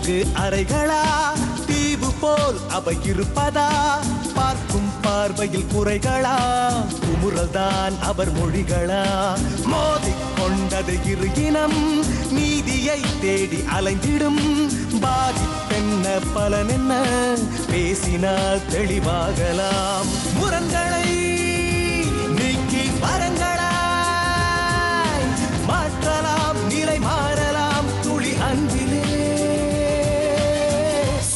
4 அறைகளா தீவு போல் அவை இருப்பதா பார்க்கும் பார்வையில் குறைகளா குமுறல்தான் அவர் மொழிகளா மோதிக்கொண்டது இரு இனம் நீதியை தேடி அலைந்திடும் பாதிப்பென்ன பலனென்ன பேசினால் தெளிவாகலாம் முரண்களை நீக்கி வரங்களா மாற்றலாம் நிலை மாறலாம் துளி அன்பிலே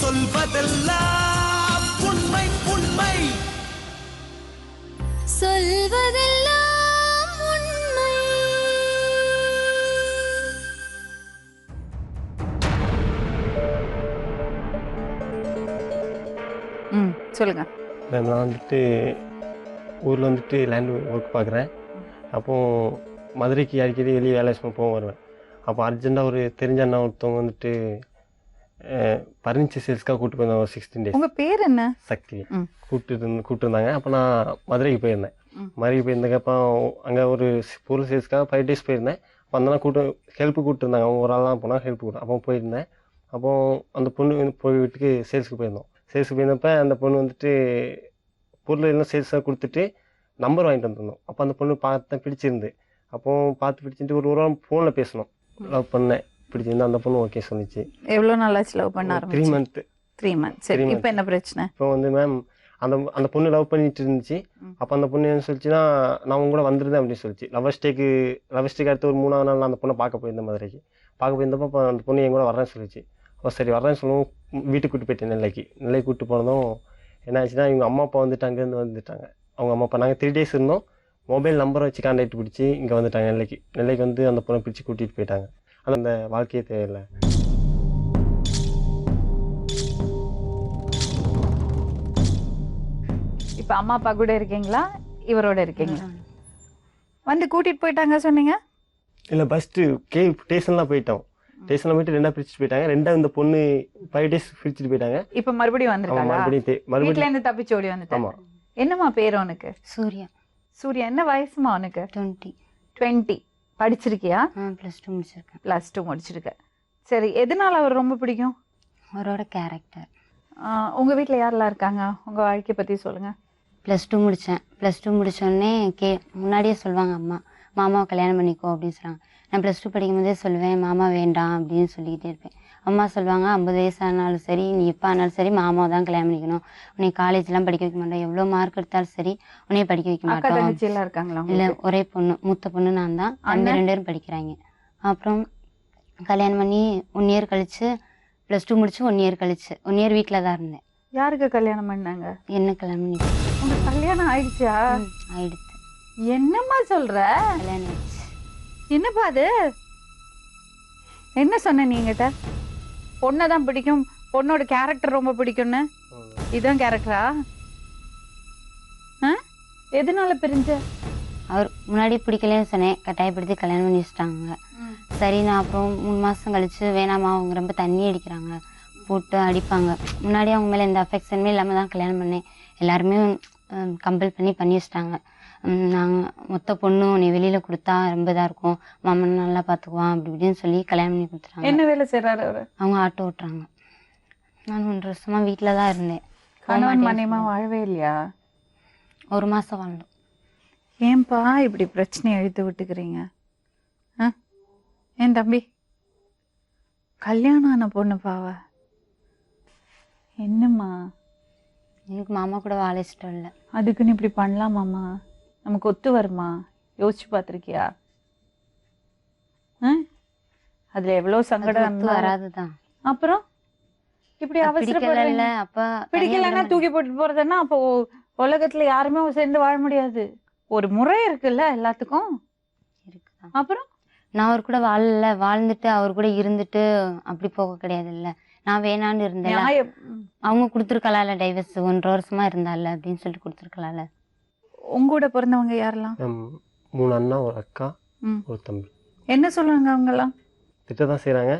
சொல்வதெல்லாம் உண்மை உண்மை சொல்வதெல்லாம் உண்மை. சொல்லுங்க. நான் வந்துட்டு ஊரில் வந்துட்டு லேண்ட் ஒர்க் பார்க்குறேன். அப்போது மதுரைக்கு அடிக்கடி வெளியே வேலை விஷயமா போக வருவேன். அப்போ அர்ஜென்ட்டாக ஒரு தெரிஞ்ச அண்ணா ஒருத்தவங்க வந்துட்டு பர்னிச்சர் சேல்ஸ்க்காக கூப்பிட்டு போயிருந்தாங்க. ஒரு 16 days. உங்கள் பேர் என்ன? சக்தி. கூப்பிட்டுருந்தாங்க. அப்போ நான் மதுரைக்கு போயிருந்தேன். மதுரைக்கு போயிருந்தக்கப்போ அங்கே ஒரு பொருள் சேல்ஸ்க்காக 5 days போயிருந்தேன். அப்போ அந்த ஹெல்ப்பு கூப்பிட்டுருந்தாங்க. அவங்க ஒரு ஆளாக போனால் ஹெல்ப் கூப்பிட்டு அப்போ போயிருந்தேன். அப்போது அந்த பொண்ணு போய் வீட்டுக்கு சேல்ஸுக்கு போயிருந்தோம். சேல்ஸுக்கு போயிருந்தப்போ அந்த பொண்ணு வந்துட்டு பொருள் எல்லாம் சேல்ஸாக கொடுத்துட்டு நம்பர் வாங்கிட்டு வந்துருந்தோம். அப்போ அந்த பொண்ணு பார்த்தேன், பிடிச்சிருந்து. அப்போது பார்த்து பிடிச்சிட்டு ஒரு வாரம் ஃபோனில் பேசணும். லவ் பண்ணேன், பிடிச்சிருந்து. அந்த பொண்ணு ஓகே சொல்லிச்சு. எவ்வளோ நாளாச்சு லவ் பண்ண? 3 months. 3 months. சரி, இப்போ என்ன பிரச்சனை? இப்போ வந்து மேம் அந்த பொண்ணு லவ் பண்ணிட்டு இருந்துச்சு. அப்போ அந்த பொண்ணு என்ன சொல்லிச்சுன்னா, நான் உங்க கூட வந்துருந்தேன் அப்படின்னு சொல்லிச்சு. லவ் ஸ்டேக்கு அடுத்து ஒரு 3ஆவது நாள் நான் அந்த பொண்ணை பார்க்க போயிருந்தேன். மதுரைக்கு பார்க்க போயிருந்தப்போ அப்போ அந்த பொண்ணு என் கூட வரேன்னு சொல்லிச்சு. அப்போ சரி வரேன்னு சொல்லுவோம். வீட்டுக்கு கூப்பிட்டு போயிட்டேன். நெல்லைக்கு கூப்பிட்டு போனதும் என்ன ஆச்சுன்னா, இவங்க அம்மா அப்பா வந்துட்டு அங்கேருந்து வந்துட்டாங்க. அவங்க அம்மா அப்பா நாங்கள் 3 days இருந்தோம். மொபைல் நம்பரை வச்சு கான்டாக்ட் பிடிச்சி இங்கே வந்துட்டாங்க. நெல்லைக்கு வந்து அந்த பொண்ணை பிடிச்சி கூட்டிகிட்டு போயிட்டாங்க. அந்த வாழ்க்கையே தேவையில்லை. இப்போ அம்மா அப்பா கூட இருக்கீங்களா, இவரோட இருக்கீங்களா? வந்து கூட்டிட்டு போயிட்டாங்க சொன்னீங்க. இல்லை, ஃபஸ்ட்டு ஸ்டேஷன்லாம் போயிட்டோம். ஸ்டேஷனில் போயிட்டு 2ஆக பிரிச்சுட்டு போயிட்டாங்க. 2ஆக இந்த பொண்ணு 5 days பிரிச்சுட்டு போயிட்டாங்க. இப்போ மறுபடியும் வந்துருக்காங்க. மறுபடியும் வீட்ல இருந்து தப்பிச்சு ஓடி வந்துட்டாங்க. என்னம்மா பேர் உனக்கு? சூர்யா. சூர்யா. என்ன வயசுமா உனக்கு? 20. படிச்சிருக்கியா? +2 முடிச்சிருக்கேன். +2 முடிச்சிருக்க. சரி, எதனால அவர் ரொம்ப பிடிக்கும்? அவரோட கேரக்டர். உங்க வீட்ல யாரெல்லாம் இருக்காங்க? உங்க வாழ்க்கையை பத்தி சொல்லுங்க. +2 முடித்தேன். +2 முடித்தோடனே முன்னாடியே சொல்லுவாங்க அம்மா, மாமாவை கல்யாணம் பண்ணிக்கோ அப்படின்னு சொல்லுவாங்க. நான் +2 படிக்கும் போதே சொல்லுவேன், மாமா வேண்டாம் அப்படின்னு சொல்லிக்கிட்டே இருப்பேன். அம்மா சொல்லுவாங்க, 50 வயசு ஆனாலும் சரி, நீ எப்போ ஆனாலும் சரி மாமாவை தான் கல்யாணம் பண்ணிக்கணும். உன்னை காலேஜ்லாம் படிக்க வைக்க மாட்டோம், எவ்வளோ மார்க் எடுத்தாலும் சரி உன்னைய படிக்க வைக்க மாட்டோம். இருக்காங்களா? இல்லை, ஒரே பொண்ணு, மூத்த பொண்ணு நான் தான். அந்த 2 பேரும் படிக்கிறாங்க. அப்புறம் கல்யாணம் பண்ணி 1 year கழிச்சு, +2 முடிச்சு 1 year கழிச்சு 1 year வீட்டில் தான் இருந்தேன். யாருக்கு கல்யாணம் பண்ணாங்க? என்ன கல்யாணம் பண்ணி? உங்க கல்யாணம் ஆயிடுச்சா? ஆயிடுச்சு. என்னம்மா சொல்ற? கல்யாணம் ஆயிடுச்சு. என்னப்பா அது? என்ன சொன்ன நீங்கிட்ட? பொண்ணதான் பிடிக்கும், பொண்ணோட கேரக்டர் ரொம்ப பிடிக்கும்னு. இதுதான் கேரக்டரா? எதனால பிரிஞ்ச? அவர் முன்னாடி பிடிக்கலன்னு சொன்னேன், கட்டாயப்படுத்தி கல்யாணம் பண்ணி வச்சுட்டாங்க. சரி, நான் அப்புறம் 3 மாதம் கழிச்சு வேணாமா, அவங்க ரொம்ப தண்ணி அடிக்கிறாங்க, போட்டு அடிப்பாங்க. முன்னாடி அவங்க மேலே எந்த அஃபெக்ஷனுமே இல்லாமல் தான் கல்யாணம் பண்ணேன். எல்லாருமே கம்பல் பண்ணி வச்சுட்டாங்க. நாங்கள் மொத்த பொண்ணு உன்னை வெளியில் கொடுத்தா ரொம்ப இதாக இருக்கும், மாமன் நல்லா பார்த்துக்குவான் அப்படி இப்படின்னு சொல்லி கல்யாணம் பண்ணி கொடுத்துட்டாங்க. என்ன வேலை செய்கிறாரு அவர்? அவங்க ஆட்டோ ஓட்டுறாங்க. நான் 1 வருஷமாக வீட்டில் தான் இருந்தேன். கணவன் மனைவிமா வாழவே இல்லையா? 1 மாதம் வாழ்ந்தோம். ஏன்பா இப்படி பிரச்சனையை இழுத்து விட்டுக்கிறீங்க? ஏன் தம்பி, கல்யாணம் ஆன பொண்ணு பாவ என்னம்மா? எனக்கு மாமா கூட வாழ இஷ்டம் இல்லை. அதுக்குன்னு இப்படி பண்ணலாமாம்மா? நமக்கு ஒத்து வருமா? யோசிச்சு பார்த்துருக்கியா? அதுல எவ்வளவு சங்கடம் வராதுதான். அப்புறம் இப்படி அவசரப்படல. அப்ப பிடிக்கலன்னா தூக்கி போட்டு போறதுன்னா அப்போ உலகத்துல யாருமே சேர்ந்து வாழ முடியாது. ஒரு முறை இருக்குல்ல எல்லாத்துக்கும். இருக்குதான். அப்புறம் நான் அவர் கூட வாழல, வாழ்ந்துட்டு அவர் கூட இருந்துட்டு அப்படி போக கிடையாது இல்ல. நான் வேணான்னு இருந்தேன். அவங்க கொடுத்துருக்கலாம்ல டைவர்ஸ், 1.5 வருஷமா இருந்தால அப்படின்னு சொல்லிட்டு கொடுத்துருக்கலாம்ல. உங்கூட பிறந்தவங்க யாரெல்லாம்? 3 அண்ணா, ஒரு அக்கா, ஒரு தம்பி. என்ன சொல்லுவாங்க அவங்கெல்லாம்? திட்டதான் செய்கிறாங்க.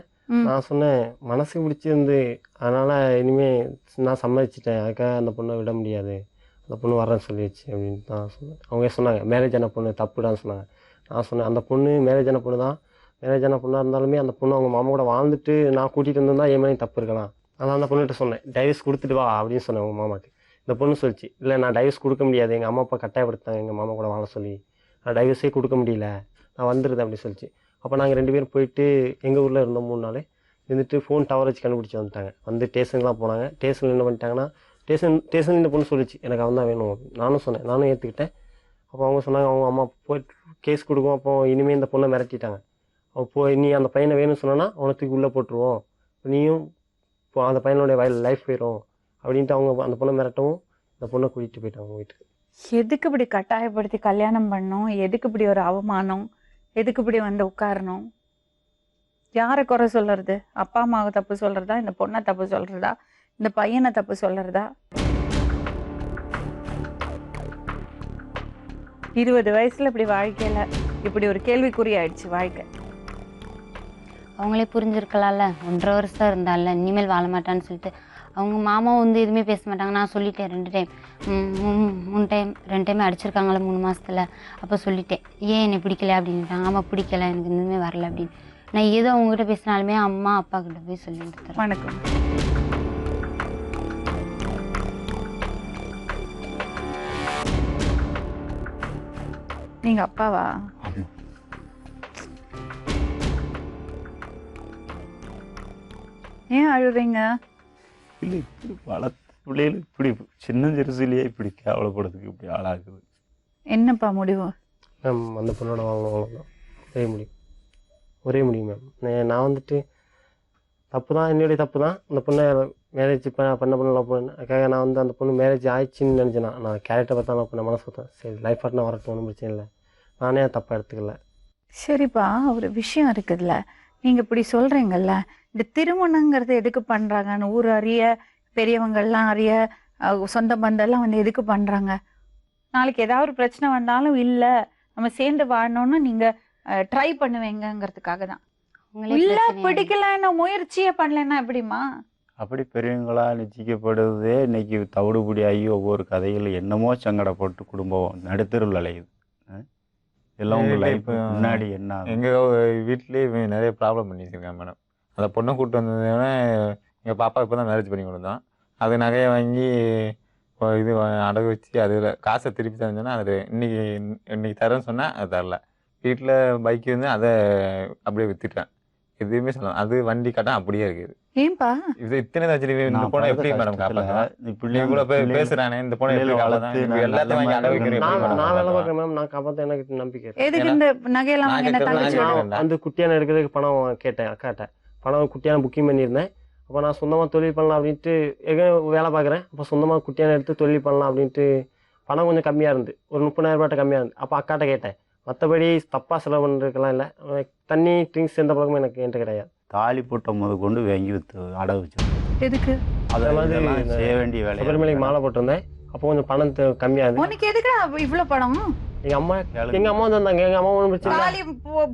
நான் சொன்னேன், மனசுக்கு பிடிச்சிருந்து, அதனால் இனிமேல் நான் சம்மதிச்சிட்டேன், அதுக்காக அந்த பொண்ணை விட முடியாது, அந்த பொண்ணு வரேன்னு சொல்லிடுச்சு அப்படின்னு தான் சொன்னேன். அவங்க சொன்னாங்க மேரேஜ் ஆன பொண்ணு தப்புடான்னு சொன்னாங்க. நான் சொன்னேன், அந்த பொண்ணு மேரேஜ் ஆன பொண்ணு தான், மேரேஜ் ஆன பொண்ணாக இருந்தாலுமே அந்த பொண்ணு அவங்க மாமா கூட வாழ்ந்துட்டு நான் கூட்டிகிட்டு வந்திருந்தா என் மேலே தப்பு இருக்கலாம். ஆனால் அந்த பொண்ணுகிட்ட சொன்னேன், டைவர்ஸ் கொடுத்துட்டு வா அப்படின்னு சொன்னேன் அவங்க மாமாவுக்கு. இந்த பொண்ணு சொல்லிச்சு, இல்லை நான் டைவர்ஸ் கொடுக்க முடியாது, எங்கள் அம்மா அப்பா கட்டாயப்படுத்தாங்க எங்கள் மாமா கூட வாழ சொல்லி, நான் டைவர்ஸே கொடுக்க முடியல, நான் வந்துடுது அப்படின்னு சொல்லிச்சு. அப்போ நாங்கள் 2 பேரும் போயிட்டு எங்கள் ஊரில் இருந்தோம் 3 நாள் இருந்துட்டு ஃபோன் டவர் வச்சு கண்டுபிடிச்சி வந்துட்டாங்க. வந்து ஸ்டேஷனுக்குலாம் போனாங்க. ஸ்டேஷனில் என்ன பண்ணிட்டாங்கன்னா ஸ்டேஷன் இந்த பொண்ணு சொல்லிச்சு எனக்கு அவன் தான் வேணும். நானும் சொன்னேன், நானும் ஏற்றுக்கிட்டேன். அப்போ அவங்க சொன்னாங்க அவங்க அம்மா போயிட்டு கேஸ் கொடுக்கும். அப்போ இனிமேல் இந்த பொண்ணை மிரட்டிட்டாங்க. அப்போ நீ அந்த பையனை வேணும்னு சொன்னா அவனுக்கு உள்ளே போட்டுருவோம், நீயும் இப்போ அந்த பையனுடைய லைஃப் போயிடும் அப்படின்ட்டு அவங்க அந்த பொண்ணை மிரட்டவும் அந்த பொண்ணை கூட்டிகிட்டு போயிட்டாங்க வீட்டுக்கு. எதுக்கு இப்படி கட்டாயப்படுத்தி கல்யாணம் பண்ணோம்? எதுக்கு இப்படி ஒரு அவமானம்? எதுக்கு இப்படி வந்து உட்காரணும்? யாரை குறை சொல்றது? அப்பா அம்மாவை தப்பு சொல்றதா, இந்த பொண்ணை தப்பு சொல்றதா, இந்த பையனை தப்பு சொல்றதா? 20 வயசுல இப்படி வாழ்க்கையில இப்படி ஒரு கேள்விக்குறி ஆயிடுச்சு வாழ்க்கை. அவங்களே புரிஞ்சிருக்கலாம்ல, 1.5 வருஷம் இருந்தால இனிமேல் வாழ மாட்டான்னு சொல்லிட்டு. அவங்க மாமா வந்து எதுவுமே பேச மாட்டாங்க. நான் சொல்லிட்டேன் 2 டைம் 3 டைம் 2 டைம் அடிச்சிருக்காங்களே 3 மாசத்துல. அப்போ சொல்லிட்டேன், ஏன் என்னை பிடிக்கல அப்படின்ட்டாங்க. ஆமாம் பிடிக்கல, எனக்கு எதுவுமே வரல அப்படின்னு. நான் ஏதோ அவங்ககிட்ட பேசினாலுமே அம்மா அப்பா கிட்ட போய் சொல்லி கொடுத்துறேன். வணக்கம். நீங்க அப்பாவா? ஏன் அழுறீங்க? இல்லை, இப்படி வளர்த்த பிள்ளைகள் இப்படி சின்ன சிறுசுலேயே இப்படி கேவலப்படுறதுக்கு இப்படி ஆளாகுது. என்னப்பா முடிவு? மேம் அந்த பொண்ணோட வாங்கணும் ஒரே முடியும் மேம். நான் வந்துட்டு தப்பு தான், என்னுடைய தப்பு தான். அந்த பொண்ணை மேரேஜ் பண்ணலாம் பொண்ணு அதுக்காக நான் வந்து அந்த பொண்ணு மேரேஜ் ஆயிடுச்சின்னு நினச்சேன். நான் கேரக்டர் பார்த்தா நான் பொண்ணை மனசு பார்த்தேன், சரி லைஃப் பார்ட்னர் வரட்டும், ஒன்றும் பிரச்சனை இல்லை, நானே தப்பாக எடுத்துக்கல. சரிப்பா, ஒரு விஷயம் இருக்குதுல்ல, நீங்க இப்படி சொல்றீங்கல்ல, இந்த திருமணங்கிறது எதுக்கு பண்றாங்கன்னு ஊர் அறிய, பெரியவங்கள்லாம் அறிய, சொந்த பந்தம்லாம் வந்து எதுக்கு பண்றாங்க? நாளைக்கு ஏதாவது ஒரு பிரச்சனை வந்தாலும் இல்ல நம்ம சேர்ந்து வாழணும்னு நீங்க ட்ரை பண்ணுவீங்கிறதுக்காக தான். இல்ல பிடிக்கலன்னு முயற்சியே பண்ணலன்னா எப்படிமா? அப்படி பெரியவங்களா நிச்சயிக்கப்படுவதே இன்னைக்கு தவிடுபடி ஆகி ஒவ்வொரு கதைகள் என்னமோ சங்கடப்பட்டு குடும்பம் நடுத்தருள் அலையுது. எல்லாம் உங்க லைஃப் முன்னாடி என்ன எங்கள் வீட்லேயே நிறைய ப்ராப்ளம் பண்ணியிருக்கேன் மேடம். அந்த பொண்ணை கூப்பிட்டு வந்ததுன்னா எங்கள் பாப்பா இப்போ தான் மேரேஜ் பண்ணி கொடுத்தோம். அது நகையை வாங்கி இது அடகு வச்சு அதில் காசை திருப்பி தரேன்னு அது இன்னைக்கு தரேன்னு சொன்னால் அது தரல. வீட்டில் பைக் வந்து அதை அப்படியே விற்றுட்டேன். எதுவுமே சொல்லலாம், அது வண்டி கட்டம் அப்படியே இருக்குது. ஏன்பா இது இத்தனை வச்சு இந்த பொண்ணை எப்படி மேடம் காப்பாங்க? பிள்ளைங்க கூட போய் பேசுறானே, இந்த பொண்ணை எப்படி காப்பாதான்? எல்லாத்தையும் வாங்கி அடகு வைக்கிறேன். நான் வேலை பார்க்குறேன் மேம், நான் காப்பாற்ற எனக்கு நம்பிக்கை. எதுக்கு இந்த நகையெல்லாம் வாங்கி என்ன தங்கச்சி? அந்த குட்டியான எடுக்கிறதுக்கு பணம் கேட்டேன் அக்காட்ட. பணம் குட்டியான புக்கிங் பண்ணியிருந்தேன். அப்போ நான் சொந்தமாக தொழில் பண்ணலாம் அப்படின்ட்டு வேலை பார்க்குறேன். அப்போ சொந்தமாக குட்டியான எடுத்து தொழில் பண்ணலாம் அப்படின்ட்டு பணம் கொஞ்சம் கம்மியாக இருந்து, ஒரு 30,000 ரூபாய்ட்ட கம்மியாக இருந்து. அப்போ அக்காட்ட கேட்டேன். மற்றபடி தப்பாக செலவு பண்ணுறதுக்கெல்லாம் இல்லை. தண்ணி ட்ரிங்க்ஸ் எந்த பழக்கமும் எனக்கு என்கிட்ட கிடையாது. தாலி போட்ட முத கொண்டு வாங்கி விற்று அடகு வச்சு எதுக்கு அதெல்லாம் செய்ய வேண்டிய வேலை. சபரிமலைக்கு மாலை போட்டிருந்தேன். அப்போ கொஞ்சம் பணம் கம்மியாக இருந்துச்சு. உனக்கு எதுக்குடா இவ்வளவு படம்? எங்க அம்மா வந்து வந்தாங்க. எங்க அம்மா ஒன்றும் பிரச்சனை தாலி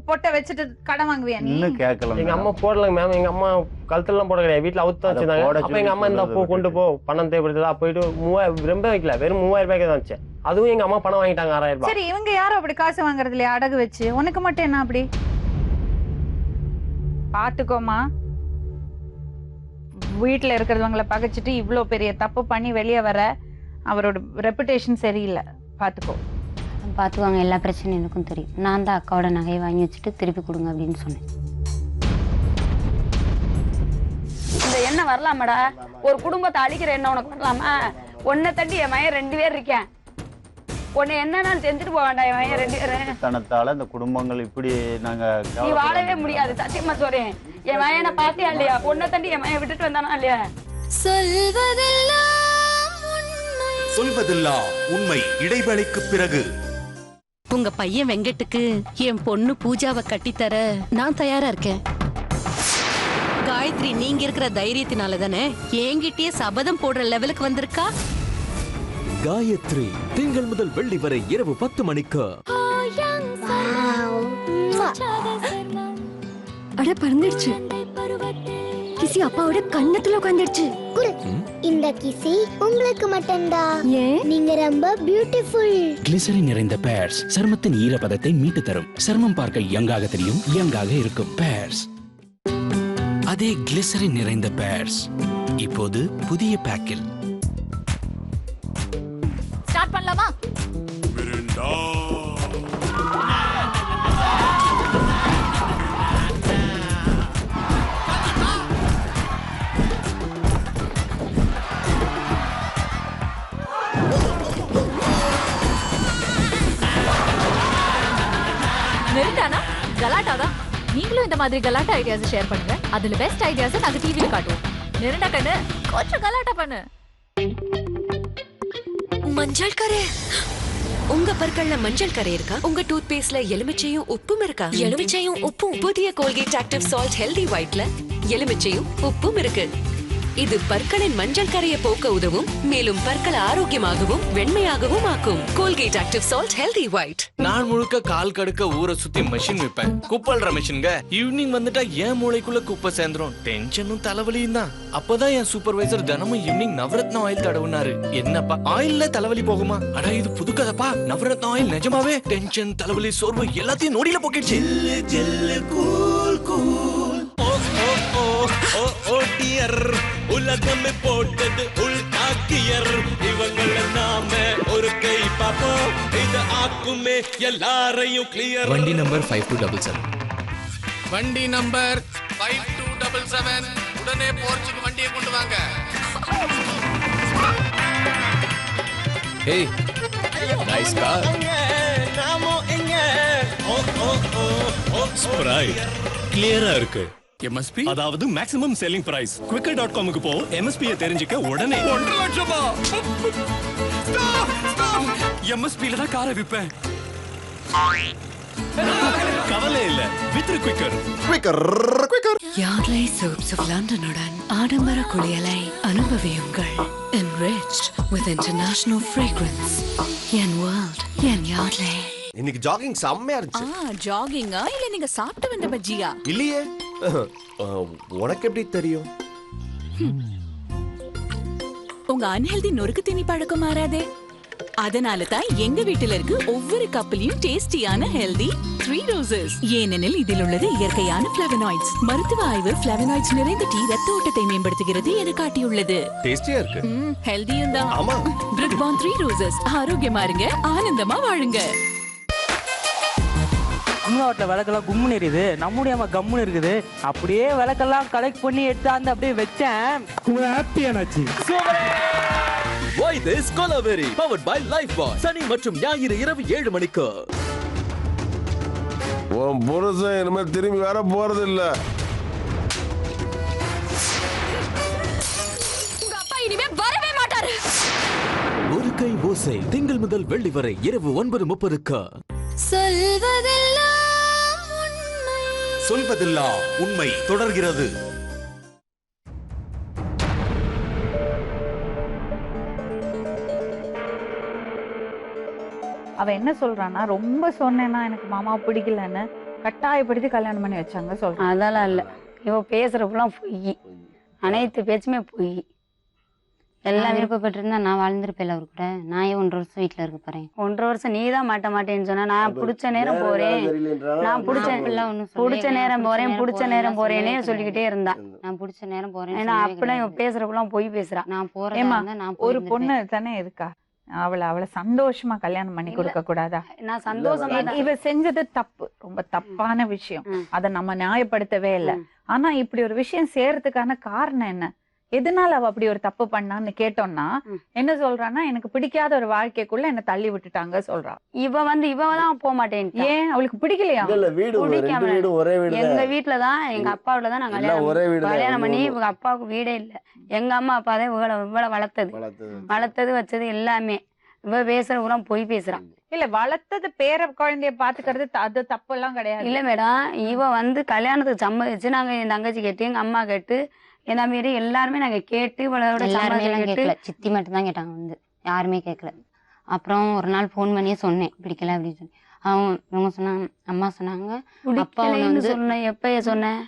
பொட்டை வச்சுட்டு கடன் வாங்குவியா நீ? இன்னும் கேட்கலாம். எங்க அம்மா போடலங்க மேம். எங்க அம்மா கழுத்துலாம் போட கிடையாது, வீட்டுல அவுத்து வச்சிருந்தாங்க. அப்ப எங்க அம்மா இந்த போ கொண்டு போ, பணம் தேவைப்படுதா போயிட்டு 3000 ரொம்ப வைக்கல, வெறும் 3000 ரூபாய்க்கு தான் வச்சேன். அதுவும் எங்க அம்மா பணம் வாங்கிட்டாங்க 6000 ரூபாய். சரி, இவங்க யாரும் அப்படி காசு வாங்குறது இல்லையா அடகு வச்சு? உனக்கு மட்டும் என்ன அப்படி? பாத்துக்கோமா, வீட்டுல இருக்கிறவங்களை பகைச்சிட்டு இவ்வளோ பெரிய தப்பு பண்ணி வெளியே வர அவரோட ரெப்புடேஷன் சரியில்லை. பாத்துக்கோ. பார்த்துக்குவாங்க, எல்லா பிரச்சனையும் எனக்கும் தெரியும். நான் தான் அக்காவோட நகையை வாங்கி வச்சுட்டு திருப்பி கொடுங்க அப்படின்னு சொன்னேன். இந்த எண்ணம் வரலாமாடா? ஒரு குடும்பத்தை அழிக்கிற எண்ணம் உனக்கு வரலாமா? உன்னை தட்டி என் மயன் 2 பேர் இருக்கேன். உன்னை என்னன்னா செஞ்சுட்டு போக வேண்டாம். என் மயன் 2 பேர் தனத்தால இந்த குடும்பங்கள் இப்படி நாங்க நீ வாழவே முடியாது. சத்தியமா சொல்றேன். என் மயனை பார்த்தியா இல்லையா? உன்னை தண்டி என் மயன் விட்டுட்டு வந்தானா இல்லையா? சொல்வதெல்லாம் உண்மை இடைவேளைக்கு பிறகு. உங்க பையன் வெங்கட்டுக்கு என் பொண்ணு பூஜாவை கட்டித்தர நான் தயாரா இருக்கேன். காயத்ரி நீங்க இருக்கிற தைரியத்தினால தானே என்கிட்டயே சபதம் போடுற லெவலுக்கு வந்திருக்கா. காயத்ரி திங்கள் முதல் வெள்ளி வரை இரவு 10 மணிக்கு. அட பறந்துடுச்சு. கிசி அப்பாவோட கண்ணத்துல உட்காந்துடுச்சு. இந்த இந்த கிசி உங்களுக்கு மட்டும்தான். ஏன்? நீங்க ரொம்ப பியூட்டிஃபுல். கிளிசரின் நிறைந்த பேர்ஸ் சருமத்தின் ஈரப்பதத்தை மீட்டு தரும். சருமம் பார்க்க யங்காக தெரியும், யங்காக இருக்கும். பேர்ஸ். அதே கிளிசரின் நிறைந்த பேர்ஸ் இப்போது புதிய பேக்கில். ஸ்டார்ட் பண்ணலாமா? நிறுத்தானா? கலாட்டாதான். நீங்களும் இந்த மாதிரி கலாட்டா ஐடியாஸ் ஷேர் பண்ணுங்க. அதுல பெஸ்ட் ஐடியாஸ் நாங்க டிவில காட்டுவோம். நிறுத்தா கண்ணு, கொஞ்சம் கலாட்டா பண்ணு. மஞ்சள் கரை. உங்க பற்கள்ல மஞ்சள் கரை இருக்கா? உங்க டூத் பேஸ்ட்ல எலுமிச்சையும் உப்பும் இருக்கா? எலுமிச்சையும் உப்பும். புதிய கோல்கேட் ஆக்டிவ் சால்ட் ஹெல்தி ஒயிட்ல எலுமிச்சையும் உப்பும் இருக்கு. இது பற்களின் மஞ்சள் கரையை போக்க உதவும், மேலும் பற்களை ஆரோக்கியமாகவும் வெண்மையாகவும் ஆக்கும். Colgate active salt healthy white. நான் முழுக்க கால் கடுக்க ஊரை சுத்தி மெஷின் வைப்பேன். குப்பல்ற மெஷின்ங்க. ஈவினிங் வந்துட்டா என் மூளைக்குள்ள குப்பை சேர்ந்துரும். டென்ஷனும் தலைவலியும் தான். அப்பதான் என் சூப்பர்வைசர் தினமும் ஈவினிங் நவரத்ன ஆயில் தடவுனாரு. என்னப்பா ஆயில்ல தலைவலி போகுமா? அட இது புது கதைப்பா. நவரத்ன ஆயில் நிஜமாவே டென்ஷன், தலைவலி, சோர்வு எல்லாத்தையும் நொடியில போக்கிடுச்சு. உலகமே போட்டது உள்டாக்கியர். இவங்கள நாம ஒரு கை பாப்போம். இது ஆக்குமே எல்லாரையும் கிளியர். வண்டி நம்பர் 5277. வண்டி நம்பர் 5277. உடனே போர்ச்சுக்கு வண்டியை கொண்டு வாங்க. Hey, nice car. நாமோ எங்க? ஸ்ப்ரைட் கிளியரா இருக்கு. MSP அதாவது மேக்ஸிமம் செல்லிங் பிரைஸ். quicker.com-க்கு போ. MSP தெரிஞ்சுக்க உடனே 1.5 லட்சமா? MSP-ல தான் காரை விற்பேன். கவலை இல்ல, வித் குவிக்கர். யார்லை சோப்ஸ் ஆஃப் லண்டனுடன் ஆடம்பர குளியலை அனுபவியுங்கள். Enriched with international fragrance. N world, என் யார்லை. இன்னைக்கு ஜாகிங் செம்மையா இருந்துச்சு. ஜாகிங்கா இல்ல நீங்க சாப்பிட்டு வந்த பஜ்ஜியா? இல்லையே. உனக்கு எப்படி தெரியும்? உங்க அன்ஹெல்தி நொறுக்கு தீனி பழக்கம் மாறாதே. அதனால தான் எங்க வீட்டுல இருக்கு ஒவ்வொரு கப்லயும் டேஸ்டியான ஹெல்தி 3 ரோசஸ். ஏனெனில் இதில் உள்ளது இயற்கையான ஃபிளவனாய்ட்ஸ். மருத்துவ ஆய்வு ஃபிளவனாய்ட்ஸ் நிறைந்த டீ ரத்த ஓட்டத்தை மேம்படுத்துகிறது என காட்டியுள்ளது. டேஸ்டியா இருக்கு. ஹெல்தியும் தான். ஆமா. பிரிக் பாண்ட் 3 ரோசஸ். ஆரோக்கியமா இருங்க, ஆனந்தமா வாழுங்க. தமிழ்நாட்டில் விளக்கெல்லாம் கும்முன்னு இருக்குது, நம்முடைய அம்மா கம்முன்னு இருக்குது. அப்படியே விளக்கெல்லாம் கலெக்ட் பண்ணி எடுத்தாந்து அப்படியே வச்சேன். ஹாப்பியானாச்சு. Why this Kolaveri powered by Lifebuoy. சனி மற்றும் ஞாயிறு இரவு 7 மணிக்கு. உன் புருஷன் இனிமேல் திரும்பி வர போறது இல்ல. உங்க அப்பா இனிமே வரவே மாட்டாரு. ஒரு கை ஓசை திங்கள் முதல் வெள்ளி வரை இரவு 9:30க்கு. சொல்வதெல்லாம் உண்மை தொடர்கிறது. அவ என்ன சொல்றான்னா, ரொம்ப சொன்னேன்னா எனக்கு மாமா பிடிக்கலன்னு கட்டாயப்படுத்தி கல்யாணம் பண்ணி வச்சாங்க சொல்றான். அதெல்லாம் இல்ல. இவ பேசுறப்பெல்லாம் பொய். அனைத்து பேச்சுமே பொய். எல்லாம் விருப்பப்பட்டிருந்தா நான் வாழ்ந்திருப்பேன் அவர் கூட. நான் ஏன் 1.5 வருஷம் வீட்டுல இருக்க போறேன்? 1.5 வருஷம் நீ தான் மாட்டேன்னு சொன்னா, நான் பிடிச்ச நேரம் போறேன், நான் பிடிச்ச நேரம் போறேன், பிடிச்ச நேரம் போறேன்னே சொல்லிக்கிட்டே இருந்தா. நான் பிடிச்ச நேரம் போறேன். ஏன்னா அப்படிலாம் இவன் பேசுறப்பெல்லாம் பொய் பேசுறா. நான் போறேன். ஒரு பொண்ணு தானே இருக்கா, அவளை சந்தோஷமா கல்யாணம் பண்ணி கொடுக்க கூடாதா? நான் சந்தோஷமா. இவ செஞ்சது தப்பு, ரொம்ப தப்பான விஷயம். அத நம்ம நியாயப்படுத்தவே இல்லை. ஆனா இப்படி ஒரு விஷயம் செய்யறதுக்கான காரணம் என்ன? எதனால அவ அப்படி ஒரு தப்பு பண்ணான்னு கேட்டோம்னா என்ன சொல்றான்னா, எனக்கு பிடிக்காத ஒரு வாழ்க்கைக்குள்ள என்ன தள்ளி விட்டுட்டாங்க சொல்றா. இவதான் போக மாட்டேன். ஏன் அவளுக்கு பிடிக்கலையா? எங்க வீட்டுலதான், எங்க அப்பாவிலதான் நான் கல்யாணம் பண்ணி. இவங்க அப்பாவுக்கு வீடே இல்ல. எங்க அம்மா அப்பா தான் இவ்வளவு வளர்த்தது வச்சது எல்லாமே. இவ பேசுற பொய் பேசுறான். இல்ல, வளர்த்தது பேர குழந்தைய பாத்துக்கிறது அது தப்பு எல்லாம் கிடையாது. இல்ல மேடம், இவ கல்யாணத்துக்கு சம்மதிச்சு நாங்க என் தங்கச்சி கேட்டு எங்க அம்மா கேட்டு என்ன மாரி எல்லாருமே நாங்க கேட்டு கேட்கல. சித்தி மட்டும் தான் கேட்டாங்க, யாருமே கேட்கல. அப்புறம் ஒரு நாள் போன் பண்ணியே சொன்னேன் பிடிக்கல அப்படின்னு சொல்லி. இவங்க சொன்னாங்க, அம்மா சொன்னாங்க அப்பா சொன்னேன். எப்ப சொன்னேன்?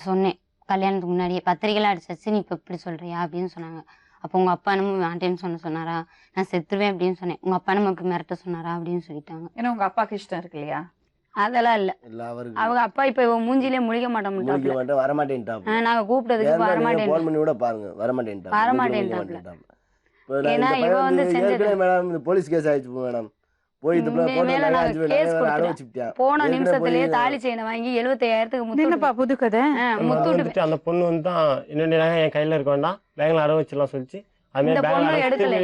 சொன்னேன் கல்யாணத்துக்கு முன்னாடியே. பத்திரிகைலாம் அடிச்சாச்சு, நீ இப்ப எப்படி சொல்றியா அப்படின்னு சொன்னாங்க. அப்போ உங்க அப்பா நம்ம வேண்டேன்னு சொன்னாரா, நான் செத்துருவேன் அப்படின்னு சொன்னேன். உங்க அப்பா நம்ம இப்படி மிரட்ட சொன்னாரா அப்படின்னு சொல்லிட்டாங்க. ஏன்னா உங்க அப்பாக்கு இஷ்டம் இருக்கு இல்லையா? அதெல்லாம் இல்ல. அவங்க அப்பா இப்ப மூஞ்சிலே முழிக்க மாட்டோம், வரமாட்டேன்ட்டாப்ல. நாங்க கூப்பிட்டதுக்கு வரமாட்டேன் ஃபோன் பண்ணி கூட பாருங்க, வரமாட்டேன்ட்டாப்ல. வரமாட்டேன்ட்டாப்ல. ஏன்னா இவ வந்து செஞ்சது மேடம் இந்த போலீஸ் கேஸ் ஆயிடுச்சு மேடம். போய் இது மேல நாங்க கேஸ் கொடுத்துட்டோம். போன நிமிஷத்துலயே தாலி செயினை வாங்கி 75,000க்கு முத்து. என்னப்பா புது கதை? முத்துட்டு அந்த பொண்ணு வந்து தான் என்னுடைய நகை என் கையில இருக்க வேண்டாம், பேங்க்ல அடவு வச்சுலாம் சொல்லிச்சு. இந்த பொண்ணு எடுக்கல.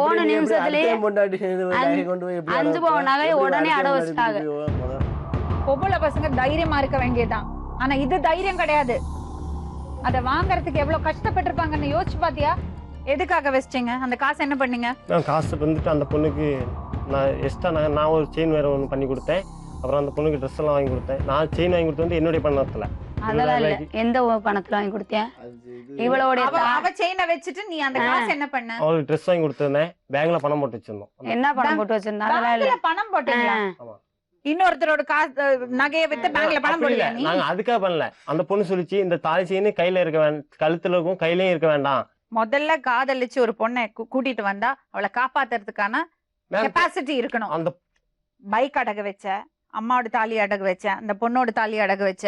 போன நிமிஷத்துலயே 5 பவுன் நகையை உடனே அடவு வச்சுட்டாங்க. பொம்பளை பசங்க தைரியமா இருக்க வேண்டியதுதான். ஆனா இது தைரியம் கிடையாது. அத வாங்குறதுக்கு எவ்வளவு கஷ்டப்பட்டிருப்பாங்கன்னு யோசிச்சு பாத்தியா? எதுக்காக வச்சிட்டீங்க அந்த காசு? என்ன பண்ணீங்க? நான் காசு வந்துட்டு அந்த பொண்ணுக்கு நான் எக்ஸ்ட்ரா நான் ஒரு செயின் வேற ஒன்று பண்ணி கொடுத்தேன். அப்புறம் அந்த பொண்ணுக்கு ட்ரெஸ் எல்லாம் வாங்கி கொடுத்தேன். நான் செயின் வாங்கி கொடுத்து வந்து என்னுடைய பணத்துல. அதெல்லாம் இல்ல. எந்த பணத்துல வாங்கி கொடுத்தேன்? இவளோட அவ செயினை வச்சிட்டு நீ அந்த காசு என்ன பண்ண? அவளுக்கு ட்ரெஸ் வாங்கி கொடுத்திருந்தேன். பேங்க்ல பணம் போட்டு வச்சிருந்தோம். என்ன பணம் போட்டு வச்சிருந்தா? அதெல்லாம் இல்ல. பணம் போட்டீங்களா? இன்னொருத்தரோட காசு நகையை வித்து பேங்க்ல பணம் போடல. நாங்க அதுக்காக பண்ணல. அந்த பொண்ணு சொல்லிச்சு இந்த தாலி செயின் கையில இருக்க வேண்டாம், கழுத்துல இருக்கும், கையிலயும் இருக்க வேண்டாம். முதல்ல காதலிச்சு ஒரு பொண்ணை கூட்டிட்டு வந்தா அவளை காப்பாத்துறதுக்கான கெப்பாசிட்டி இருக்கணும். அந்த பைக் அடகு வச்ச, அம்மாவோட தாலி அடகு வச்ச, அந்த பொண்ணோட தாலி அடகு வச்ச.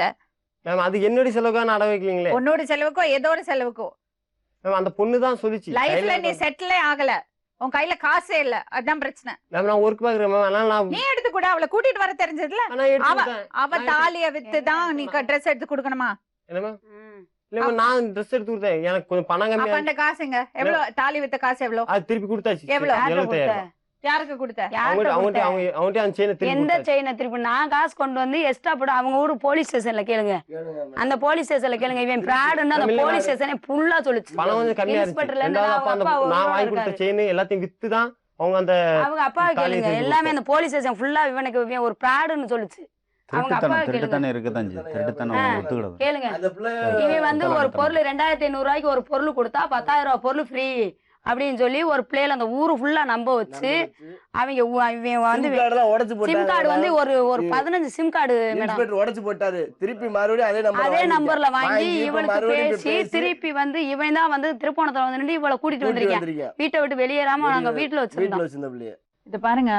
மேம் அது என்னோட செலவுக்கான அடகு வைக்கலீங்களே. பொண்ணோட செலவுக்கோ ஏதோ ஒரு செலவுக்கோ. மேம் அந்த பொண்ணு தான் சொல்லிச்சு லைஃப்ல நீ செட்டிலே ஆகல, உன் கையில காசே இல்ல, அதான் பிரச்சனை. மேம் நான் ஒர்க் பாக்குறேன் மேம். அதனால நான் நீ எடுத்து கூட அவளை கூட்டிட்டு வர தெரிஞ்சதுல அவ தாலிய வித்து தான் நீ ட்ரெஸ் எடுத்து கொடுக்கணுமா? என்ன மேம்? இல்ல நான் ட்ரெஸ் எடுத்து கொடுத்தேன். எனக்கு கொஞ்சம் பணம் கம்மியா. அப்ப அந்த காசுங்க எவ்வளவு? தாலி வித்த காசு எவ்வளவு? அது திருப்பி கொடுத்தாச்சு. எவ்வளவு? 75,000. யாருக்கு கொடுத்த? அவங்க அந்த செயினை திருப்பி. எந்த செயினை திருப்பி? நான் காசு கொண்டு வந்து எக்ஸ்ட்ரா போட அவங்க ஊரு போலீஸ் ஸ்டேஷன்ல கேளுங்க. அந்த போலீஸ் ஸ்டேஷன்ல கேளுங்க. இவன் பிராடுன்னு அந்த போலீஸ் ஸ்டேஷனே ஃபுல்லா சொல்லுச்சு. பணம் கொஞ்சம் கம்மியா இருந்துச்சு. நான் வாங்கி கொடுத்த செயின் எல்லாத்தையும் வித்து தான் அவங்க அந்த அவங்க அப்பா கேளுங்க. எல்லாமே அந்த போலீஸ் ஸ்டேஷன் ஃபுல்லா இவனுக்கு ஒரு பிராடுன்னு சொல்லுச்சு. அவங்க அப்பா கேளுங்க. இவன் வந்து ஒரு பொருள் 2,500 ரூபாய்க்கு ஒரு பொருள் கொடுத்தா 10,000 ரூபாய் பொருள் ஃப்ரீ அப்படின்னு சொல்லி ஒரு பிளேல அந்த ஊரு ஃபுல்லா நம்ப வச்சு அவங்க வந்து சிம் கார்டு வந்து ஒரு 15 சிம் கார்டு உடைச்சு போட்டாரு. திருப்பி மறுபடியும் அதே நம்பர்ல வாங்கி இவளுக்கு பேசி திருப்பி வந்து இவன் தான் வந்து திருப்போணத்துல வந்து நின்று இவளை கூட்டிட்டு வந்திருக்கேன். வீட்டை விட்டு வெளியேறாம நாங்க வீட்டுல வச்சிருந்தோம். இது பாருங்க,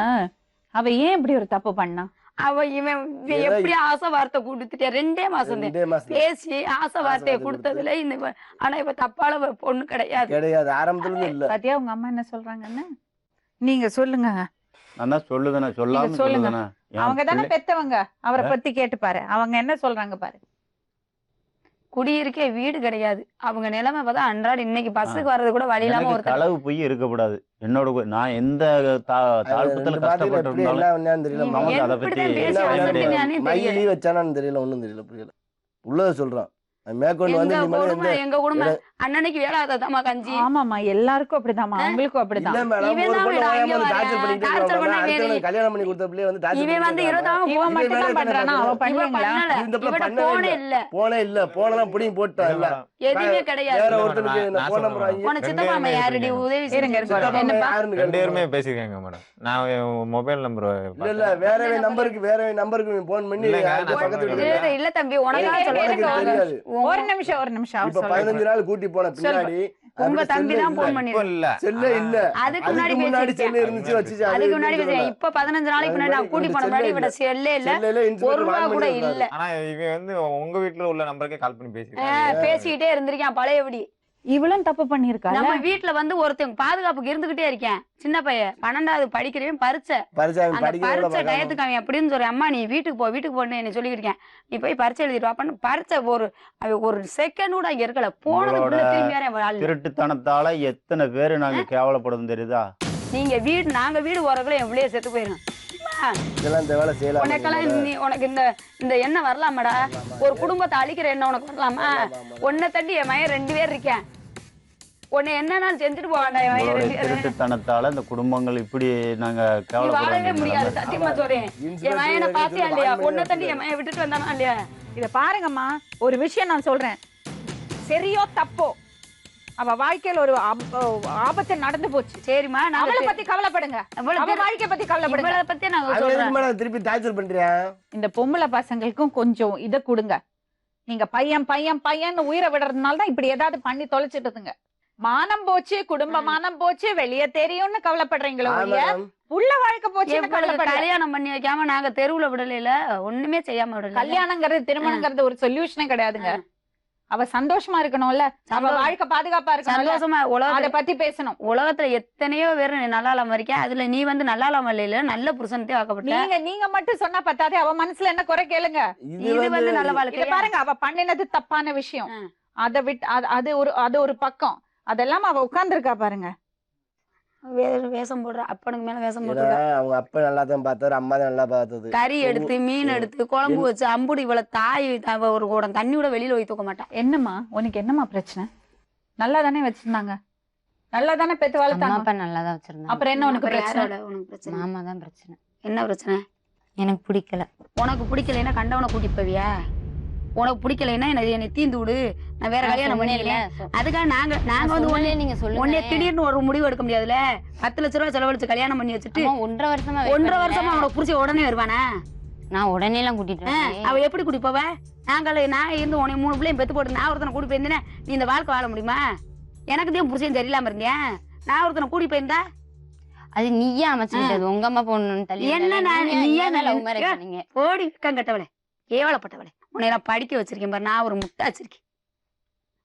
அவ ஏன் இப்படி ஒரு தப்பு பண்ணா? அவ இவன் எப்படி ஆசை வார்த்தை கொடுத்துட்டே 2 மாசம் பேசி ஆசை வார்த்தையை கொடுத்ததுல இந்த. ஆனா இப்ப தப்பால பொண்ணு கிடையாது. ஆரம்பத்துல இல்ல. பாத்தியா உங்க அம்மா என்ன சொல்றாங்கன்னு? நீங்க சொல்லுங்க. நான் சொல்லுதானே சொல்லாம சொல்லுங்க. அவங்க தானே பெத்தவங்க, அவரை பத்தி கேட்டு பாரு. அவங்க என்ன சொல்றாங்க பாரு. குடியிருக்க வீடு கிடையாது. அவங்க நிலைமை பார்த்தா அன்றாட இன்னைக்கு பஸ்ஸுக்கு வர்றது கூட வழி இல்லாம ஒரு களவு போய் இருக்கக்கூடாது. என்னோட நான் எந்த தாழ்பத்துல கஷ்டப்பட்டு இருந்தாலும் தெரியல. அதை பத்தி வச்சானு தெரியல, ஒண்ணும் தெரியல, புரியல. உள்ளத சொல்றான். எங்க குடும்பம் அண்ணனுக்கு வேளாதாமா கஞ்சி. ஆமாமா, எல்லாருக்கும் அப்படிதாமா, அவங்களுக்கும் அப்படிதான். கல்யாணம் பண்ணி கொடுத்த பிள்ளைய வந்து இவன் வந்து 20 இவன் மட்டும் தான் பண்றானா? அவ பண்ணல. போனே இல்ல. போனே இல்ல. போனலாம் புடிங்கி போட்டா இல்ல. எதுவுமே கிடையாது. வேற ஒருத்தனுக்கு போன் நம்பர் வாங்கி உன சித்தப்பா யாரடி உதவி செய்யுங்க. ரெண்டு பேருமே பேசிருக்காங்க மேடம். நான் மொபைல் நம்பர் இல்ல வேற நம்பருக்கு போன் பண்ணி இல்ல தம்பி உனக்கா சொல்றேன். ஒரு நிமிஷம் இப்ப 15 நாள் கூட்டி போன பின்னாடி உங்க தம்பி தான் போன் பண்ணிருக்கான். செல்ல இல்ல. அதுக்கு முன்னாடி செல்ல இருந்துச்சு வச்சிச்சு. அதுக்கு முன்னாடி இப்ப 15 நாளைக்கு முன்னாடி நான் கூட்டி போன முன்னாடி இவட செல்லே இல்ல, ஒரு ரூபா கூட இல்ல. ஆனா இவன் வந்து உங்க வீட்ல உள்ள நம்பருக்கே கால் பண்ணி பேசிக்கிட்டே இருந்திருக்கான் பழையபடி. இவளும் தப்பு பண்ணிருக்கா. நம்ம வீட்டுல வந்து ஒருத்தங்க பாதுகாப்புக்கு இருந்துகிட்டே இருக்கேன். சின்ன பையன் 12வது படிக்கிறவன் பரீட்சை டயத்துக்கு அவன் அப்படின்னு சொல்லி அம்மா நீ வீட்டுக்கு போன்னு என்ன சொல்லிக்கிட்டு இருக்கேன். நீ போய் பரீட்சை எழுதிட்டு வாப்பன்னு பரீட்சை ஒரு செகண்ட் கூட அங்க இருக்கல. போனது திருட்டுத்தனத்தால எத்தனை பேரு நாங்க கேவலப்படும் தெரியுதா? நாங்க வீடு போறதுக்குள்ள என் பிள்ளைய செத்து போயிடும். உனக்கு இந்த எண்ணம் வரலாமாடா? ஒரு குடும்பத்தை அழிக்கிற எண்ணம் உனக்கு வரலாமா? உன்னை தட்டி என் மயன் 2 பேர் இருக்கேன். உன்னை என்னன்னாலும் செஞ்சுட்டு போவாண்டா. திருட்டுத்தனத்தால இந்த குடும்பங்கள் இப்படி நாங்க வாழவே முடியாது. சத்தியமா சொல்றேன். என் மயனை பாத்தியா இல்லையா? உன்னை தட்டி என் மயன் விட்டுட்டு வந்தானா இல்லையா? இத பாருங்கம்மா, ஒரு விஷயம் நான் சொல்றேன். சரியோ தப்போ அவ வாழ்க்கையில ஒரு ஆபத்து நடந்து போச்சு. சரிமா, அவளை பத்தி கவலைப்படுங்க. அவ வாழ்க்கைய பத்தி கவலைப்படுங்க. இவளை பத்தி நான் சொல்றேன். திருப்பி டார்ச்சர் பண்றியா? இந்த பொம்பளை பசங்களுக்கும் கொஞ்சம் இத கொடுங்க. நீங்க பையன் உயிரை விடுறதுனால தான் இப்படி ஏதாவது பண்ணி தொலைச்சிட்டுதுங்க. மானம் போச்சு, குடும்ப மானம் போச்சு, வெளியே தெரியும்னு கவலைப்படுறீங்களோ இல்லையா? உள்ள வாழ்க்கை போச்சு கல்யாணம் பண்ணி வைக்காம நாங்க தெருவுல விடல, ஒண்ணுமே செய்யாம விடல. கல்யாணங்கிறது திருமணங்கிறது ஒரு சொல்யூஷனே கிடையாதுங்க. அவ சந்தோஷமா இருக்கணும்ல, அவ வாழ்க்கை பாதுகாப்பா இருக்கணும், சந்தோஷமா அத பத்தி பேசணும். உலகத்துல எத்தனையோ பேர் நல்லா இல்லாம இருக்கேன், அதுல நீ நல்லா இல்லாம இல்ல, நல்ல புருஷனத்தையும் ஆக்கப்பட்ட. நீங்க மட்டும் சொன்னா பத்தாதே, அவ மனசுல என்ன குறை கேளுங்க. இது நல்ல வாழ்க்கை பாருங்க, அவ பண்ணினது தப்பான விஷயம், அதை விட்டு அது ஒரு பக்கம், அதெல்லாம் அவ உட்கார்ந்துருக்கா பாருங்க. வேஷம் போடுற அப்பனுக்கு மேல வேஷம் போடுற. அவங்க அப்பா நல்லா தான் பார்த்தாரு, அம்மா தான் நல்லா பார்த்தது. கறி எடுத்து மீன் எடுத்து குழம்பு வச்சு அம்புடி இவ்வளவு தாய் ஒரு கூடம் தண்ணி கூட வெளியில போய் தூக்க மாட்டான். என்னம்மா உனக்கு என்னம்மா பிரச்சனை? நல்லா தானே வச்சிருந்தாங்க, நல்லா தானே பெத்து வளர்த்தாங்க. அப்பா நல்லா தான் வச்சிருந்தாங்க. அப்புறம் என்ன உனக்கு பிரச்சனை? உனக்கு பிரச்சனை மாமா தான் பிரச்சனை. என்ன பிரச்சனை? எனக்கு பிடிக்கல. உனக்கு பிடிக்கலைன்னா கண்டவனை கூட்டி போவியா? உனக்கு பிடிக்கலைன்னா என்னை தீந்து விடு, நான் வேற கல்யாணம் பண்ணிக்கிறேன். அதுக்காக நாங்க வந்து நீங்க சொல்லுங்க, உடனே திடீர்னு ஒரு முடிவு எடுக்க முடியாதுல. 10 லட்சம் ரூபாய் செலவழிச்சு கல்யாணம் பண்ணி வச்சுட்டு 1.5 வருஷமா அவனை புடிச்ச உடனே வருவானா? நான் உடனே எல்லாம் கூட்டிட்டு அவ எப்படி கூட்டி போவ? நான் இருந்து உனக்கு 3 பிள்ளையும் பெத்து போட்டு நான் ஒருத்தனை கூட்டி போயிருந்தேன், நீ இந்த வாழ்க்கை வாழ முடியுமா? எனக்கு தான் புருஷன் சரியில்லாம இருந்தேன், நான் ஒருத்தனை கூட்டி போயிருந்தா அது நீயே அமைச்சுக்கிட்டது. உங்க அம்மா பொண்ணு தள்ளி என்ன ஓடி கட்டவளே, கேவலப்பட்டவளே. உன்னையெல்லாம் படிக்க வச்சிருக்கேன் பாரு, நான் ஒரு முட்டை வச்சிருக்கேன்.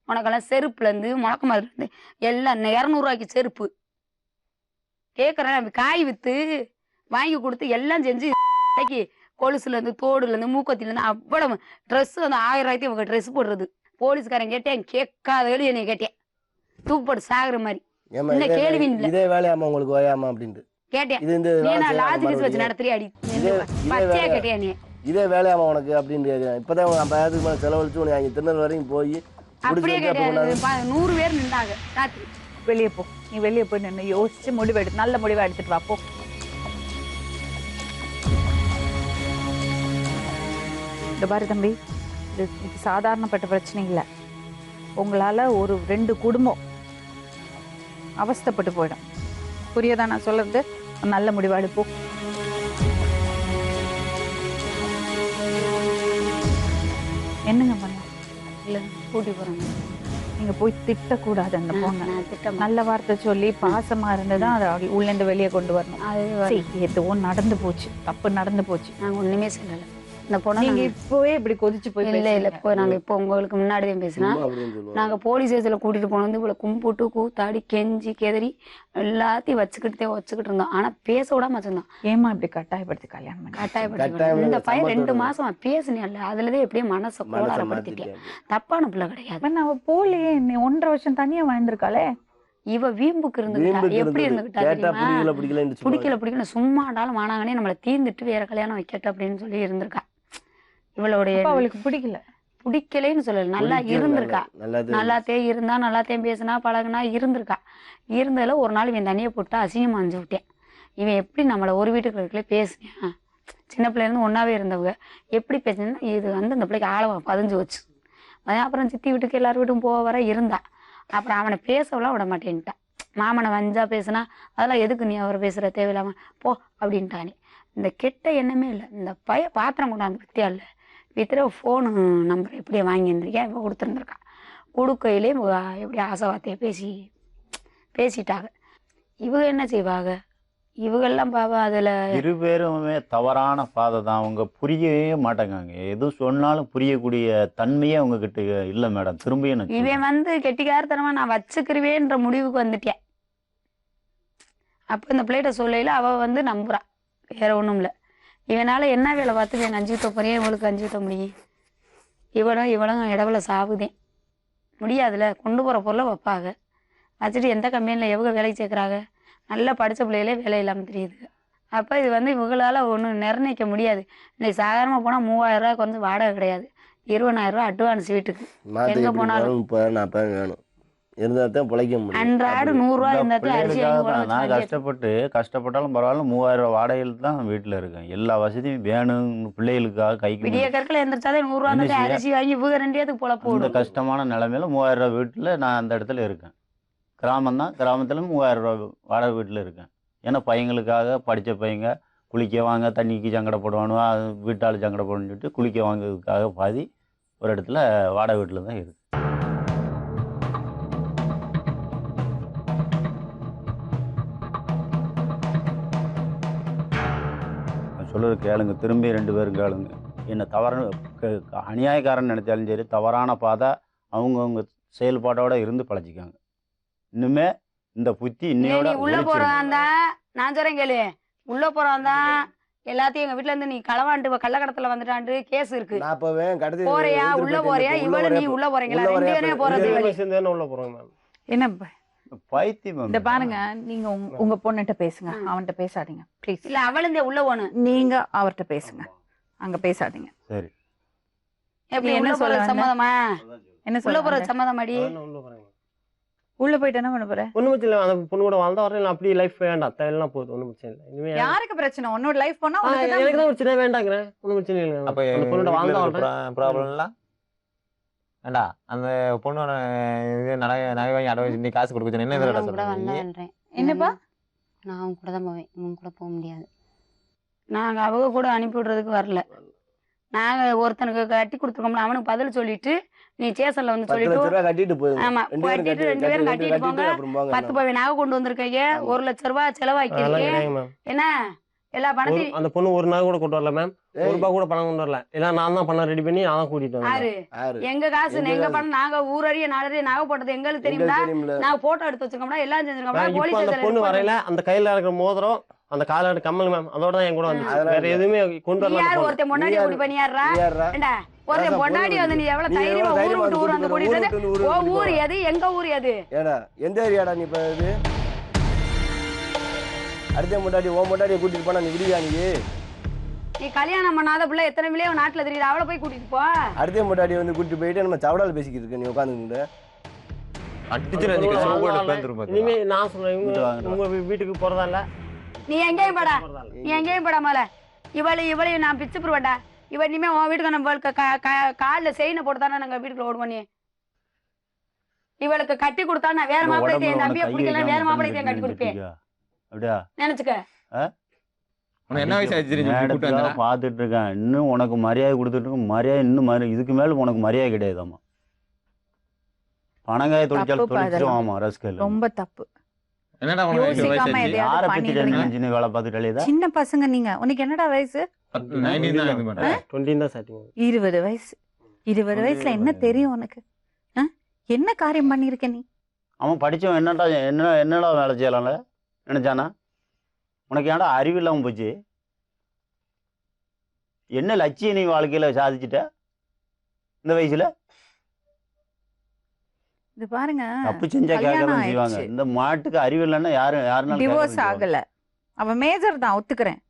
உனக்கெல்லாம் செருப்புல இருந்து முழக்க மாதிரி இருந்து எல்லாம் 200 ரூபாய்க்கு செருப்பு கேட்கறேன், காய் வித்து வாங்கி கொடுத்து எல்லாம் செஞ்சு கொலுசுல இருந்து தோடுல இருந்து மூக்கத்தில இருந்து அவ்வளவு ட்ரெஸ் வந்து 1000 ரூபாய்க்கு இவங்க ட்ரெஸ் போடுறது. போலீஸ்காரன் கேட்டேன், கேட்காத வேலை என்னை கேட்டேன், தூக்குப்பட்டு சாகுற மாதிரி. இந்த கேள்வி இதே வேலையாமா உங்களுக்கு ஓயாமா அப்படின்ட்டு கேட்டேன். லாஜிக் வச்சு நடத்துறியா அடி பச்சையா கேட்டியா? நீ இதே வேலையாமா உனக்கு அப்படின்னு கேட்கிறேன். இப்பதான் 50,000 மேல செலவழிச்சு உனக்கு அங்க திருநெல் வரைக்கும் போய் அப்படியே கிடையாது. 100 பேர் நின்றாங்க ராத்திரி. வெளியே போ, நீ வெளியே போய் நின்று யோசிச்சு முடிவெடு, நல்ல முடிவை எடுத்துட்டு வா போ. இந்த பாரு தம்பி, இது சாதாரணப்பட்ட பிரச்சனை இல்லை. உங்களால ஒரு 2 குடும்பம் அவஸ்தைப்பட்டு போயிடும். புரியுதா நான் சொல்றது? நல்ல முடிவா எடுப்போ. என்னங்க பண்ண இல்ல கூட்டி போறாங்க. நீங்க போய் திட்டக்கூடாது அந்த பொண்ணை. நல்ல வார்த்தை சொல்லி பாசமா இருந்துதான் அதை உள்ள இருந்து வெளியே கொண்டு வரணும். எதுவோ நடந்து போச்சு, தப்பு நடந்து போச்சு, நாங்க ஒண்ணுமே சொல்லல. இந்த பொண்ணு நீங்க இப்பவே இப்படி கொதிச்சு போய் இல்ல இப்போ நாங்க இப்போ உங்களுக்கு முன்னாடி தான் பேசினா, நாங்க போலீஸ் ஸ்டேஷன்ல கூட்டிட்டு போனது இவ்வளவு கும்பிட்டு கூத்தாடி கெஞ்சி கெதறி எல்லாத்தையும் வச்சுக்கிட்டு இருந்தோம். ஆனா பேச விடாம வச்சிருந்தோம். ஏமா இப்படி கட்டாயப்படுத்தி கல்யாணம் பண்ணி? கட்டாயப்படுத்தி இந்த பையன் 2 மாசமா பேசுனேன், அதுலதான் எப்படியே மனசை கோளாரப்படுத்திட்டேன். தப்பான பிள்ளை கிடையாது. அவ போலியே 1.5 வருஷம் தனியா வாழ்ந்திருக்காளே. இவ வீம்புக்கு இருந்துகிட்டா, எப்படி இருந்துகிட்டா, பிடிக்கல சும்மாண்டாலும் வானாங்கன்னே நம்மளை தீர்ந்துட்டு வேற கல்யாணம் வைக்கட்டும் அப்படின்னு சொல்லி இருந்திருக்கா. இவளுடைய அவளுக்கு பிடிக்கலைன்னு சொல்லல, நல்லா இருந்திருக்கா. நல்லாத்தே இருந்தா, நல்லாத்தே பேசினா பழகுனா இருந்திருக்கா. இருந்ததுல ஒரு நாள் இவன் தனியை போட்டு அசிங்கமா அஞ்சு விட்டேன். இவன் எப்படி நம்மளை ஒரு வீட்டுக்குள்ளே பேசினேன், சின்ன பிள்ளைல இருந்து ஒன்னாவே இருந்தவங்க எப்படி பேசினா, இது வந்து அந்த பிள்ளைக்கு ஆழமா பதிஞ்சு வச்சு. அப்புறம் சித்தி வீட்டுக்கு எல்லார் வீட்டும் போக வர இருந்தா. அப்புறம் அவனை பேசவெல்லாம் விட மாட்டேன்ட்டான். மாமனை வஞ்சா பேசுனா அதெல்லாம் எதுக்கு நீ அவரை பேசுற, தேவையில்லாம போ அப்படின்ட்டானே. இந்த கெட்ட எண்ணமே இல்லை. இந்த பாத்திரம் கொண்டாந்து வித்தியா இல்லை, வித்துற ஃபோனு நம்பர் எப்படியே வாங்கியிருந்திருக்கேன், இப்போ கொடுத்துருந்துருக்கா. கொடுக்கையிலே எப்படி ஆசை வார்த்தையை பேசிட்டாங்க. இவங்க என்ன செய்வாங்க? இவங்கெல்லாம் பாவா அதுல 2 பேருமே தவறான பாதை தான். அவங்க புரியவே மாட்டாங்க. எதுவும் சொன்னாலும் புரியக்கூடிய தன்மையே அவங்க கிட்ட இல்லை மேடம். திரும்ப இவன் வந்து கெட்டிக்காரத்தனமா நான் வச்சுக்கிருவேன்ற முடிவுக்கு வந்துட்டேன். அப்போ இந்த பிள்ளைகிட்ட சொல்லையில அவ வந்து நம்புறா, வேற ஒன்றும் இல்லை. இவனால என்ன வேலை பார்த்து என் 5 ஊற்றப்பறியே இவளுக்கு 5 ஊற்ற முடியும்? இவளும் இடவுல சாவுதேன் முடியாதுல. கொண்டு போகிற பொருளை வைப்பாங்க, வச்சுட்டு எந்த கம்பெனியில் எவங்க வேலைக்கு சேர்க்குறாங்க? நல்லா படித்த பிள்ளைகளே வேலை இல்லாமல் தெரியுது. அப்போ இது வந்து இவங்களால ஒன்றும் நிர்ணயிக்க முடியாது. இன்னைக்கு சாதாரணமாக போனால் 3000 ரூபா கொஞ்சம் வாடகை கிடையாது, 20,000 ரூபா அட்வான்ஸ் வீட்டுக்கு. எங்கே போனாலும் 30,000 வேணும், இருந்தால்தான் பிழைக்க முடியும். அன்றாடு 100 ரூபா இருந்தால் நான் கஷ்டப்பட்டாலும் பரவாயில்ல, 3000 ரூபா வாடகையில் தான் வீட்டில் இருக்கேன். எல்லா வசதியும் வேணும் பிள்ளைகளுக்காக. கைக்கு விடிய கற்கள் எந்திரிச்சாலே 100 ரூபா அரிசி வாங்கி இவங்க 2 பேத்துக்கு போல போடும். இந்த கஷ்டமான நிலைமையில 3000 ரூபா வீட்டில் நான் அந்த இடத்துல இருக்கேன். கிராமம் தான், கிராமத்தில் 3000 ரூபா வாடகை வீட்டில் இருக்கேன். ஏன்னா பையங்களுக்காக, படித்த பையங்க குளிக்க வாங்க, தண்ணிக்கு சங்கடப்படுவானு, வீட்டால் சங்கடப்படணும்னு சொல்லிட்டு குளிக்க வாங்கிறதுக்காக பாதி ஒரு இடத்துல வாடகை வீட்டில் தான் இருக்கு. சொல்லுறது கேளுங்க, திரும்பி 2 பேரும் கேளுங்க. என்ன அநியாயக்காரன் நினைச்சாலும் சரி, தவறான பாதை அவங்கவுங்க செயல்பாட்டோட இருந்து பழச்சிக்காங்க. இன்னுமே இந்த புத்தி இன்னையோட உள்ள போறாந்தா நான் சொல்றேன் கேளு, உள்ள போறாந்தா எல்லாத்தையும் எங்க வீட்டுல இருந்து நீ களவாண்டு கள்ளக்கடத்துல வந்துட்டாண்டு கேஸ் இருக்கு. போறியா உள்ள போறியா? இவளு நீ உள்ள போறீங்களா? 2 பேரும் போறது என்ன பைத்தியம். இந்த பாருங்க, நீங்க உங்க பொண்ணுகிட்ட பேசுங்க, அவன்கிட்ட பேசாதீங்க ப்ளீஸ். இல்ல அவளுந்தே உள்ள போகணும், நீங்க அவர்கிட்ட பேசுங்க, அங்க பேசாதீங்க. சரி. எப்படி என்ன சொல்ல சம்மதமா? என்ன உள்ள போறது சம்மதமாடி? உள்ள போயிட்டு என்ன பண்ண போற? ஒண்ணும் பிரச்சனை இல்லை. அந்த பொண்ணு கூட வாழ்ந்தா வரேன், அப்படியே லைஃப் வேண்டாம், தேவையெல்லாம் போகுது, ஒன்றும் பிரச்சனை இல்லை. இனிமே யாருக்கு பிரச்சனை? உன்னோட லைஃப் போனா எனக்கு தான் பிரச்சனை, வேண்டாங்கிறேன், ஒன்றும் பிரச்சனை இல்லை. அப்போ அந்த பொண்ணோட வாழ்ந்தா ப்ராப்ளம்லாம் ஏண்டா அந்த பொண்ணோட இது நகை வாங்கி அடை வச்சு நீ காசு கொடுக்க என்ன கூட வரலன்றேன். என்னப்பா? நான் அவங்க கூட தான் போவேன், உங்க கூட போக முடியாது. நாங்க அவங்க கூட அனுப்பி விடுறதுக்கு வரல. நாங்க ஒருத்தனுக்கு கட்டி கொடுத்துருக்கோம்ல, அவனுக்கு பதில் சொல்லிட்டு நீ ஸ்டேஷன்ல வந்து சொல்லிட்டு கட்டிட்டு போய் ஆமா கட்டிட்டு 2 பேரும் கட்டிட்டு போங்க. 10 பவை நகை கொண்டு வந்திருக்கீங்க, 1 லட்சம் ரூபாய் செலவாக்கிருக்கீங்க. என்ன எல்லா பணத்தையும் அந்த பொண்ணு ஒரு நாள் கூட கொண்டு வரல மேம், ₹1 கூட பணம் கொண்டு வரல. எல்லாம் நான் தான் பணம் ரெடி பண்ணி நான் தான் கூட்டிட்டு வந்தேன். எங்க காசு எங்க பணம், நாங்க ஊரறிய நாளறிய நகை போட்டது எங்களுக்கு தெரியுமா? நாங்க போட்டோ எடுத்து வச்சிருக்கோம்னா எல்லாம் செஞ்சிருக்கோம்னா போலீஸ் அந்த பொண்ணு வரையில அந்த கையில இருக்கிற மோதிரம், அந்த கால கம்மல் மேம், அதோட தான் என் கூட வந்து வேற எதுவுமே கொண்டு வரல. யார் ஒருத்தன் முன்னாடி கூட்டி பண்ணியாரா? ஏண்டா ஒருத்தன் பொண்டாடி வந்து நீ எவ்வளவு தைரியமா ஊரு விட்டு ஊர் வந்து கூட்டிட்டு ஓ ஊர் எது, எங்க ஊர் எது? ஏடா எந்த ஏரியாடா நீ? இப்ப இது அடுத்த முன்னாடி ஓ முன்னாடியே கூட்டிட்டு போனா நீ விடுவியா? நீ கல்யாணம் பண்ணாத பிள்ளை எத்தனை பிள்ளையோ நாட்டுல தெரியுது, அவளை போய் கூட்டிட்டு போ. அடுத்த முன்னாடி வந்து கூட்டிட்டு போயிட்டு நம்ம சவடால பேசிக்கிட்டு இருக்க, நீ உட்காந்துக்கிட்டு இனிமே நான் சொல்றேன், உங்க வீட்டுக்கு போறதா இல்ல. நீ எங்கேயும் படா, நீ எங்கேயும் படாமல. இவளையும் நான் பிச்சு போடுவேன்டா. இவ இனிமே உன் வீட்டுக்கு நம்ம காலில் செயினை போட்டு தானே நாங்க வீட்டுக்குள்ள ஓடுவோம். நீ இவளுக்கு கட்டி கொடுத்தா நான் வேற மாப்பிள்ளை என் தம்பியை பிடிக்கல, வேற மாப்பிள்ளை கட்டி கொடுப்பேன் நினைச்சுக்க. என்ன வயசு பாத்துட்டு இருக்கேன், இன்னும் உனக்கு மரியாதை கொடுத்துட்டு இருக்கேன். மரியாதை இன்னும் இதுக்கு மேல உனக்கு மரியாதை கிடையாதாமா. பணங்காய தொழிற்சாலை ஆமா ரஸ்கல் ரொம்ப தப்பு. சின்ன பசங்க நீங்க, உனக்கு என்னடா வயசு? 20 வயசு. 20 வயசுல என்ன தெரியும் உனக்கு? என்ன காரியம் பண்ணிருக்க நீ? அவன் படிச்சவன் என்னடா வேலை செய்யலாம்ல நினைச்சானா? உனக்கு ஏன்டா அறிவு இல்லாம போச்சு? என்ன லட்சியம் நீ வாழ்க்கையில சாதிச்சுட்ட இந்த வயசுல? இது பாருங்க, தப்பு செஞ்சா கேட்கதான் செய்வாங்க. இந்த மாட்டுக்கு அறிவு இல்லைன்னா யாரும் டிவோர்ஸ் ஆகல, அவன் மேஜர் தான் ஒத்துக்கிறேன்.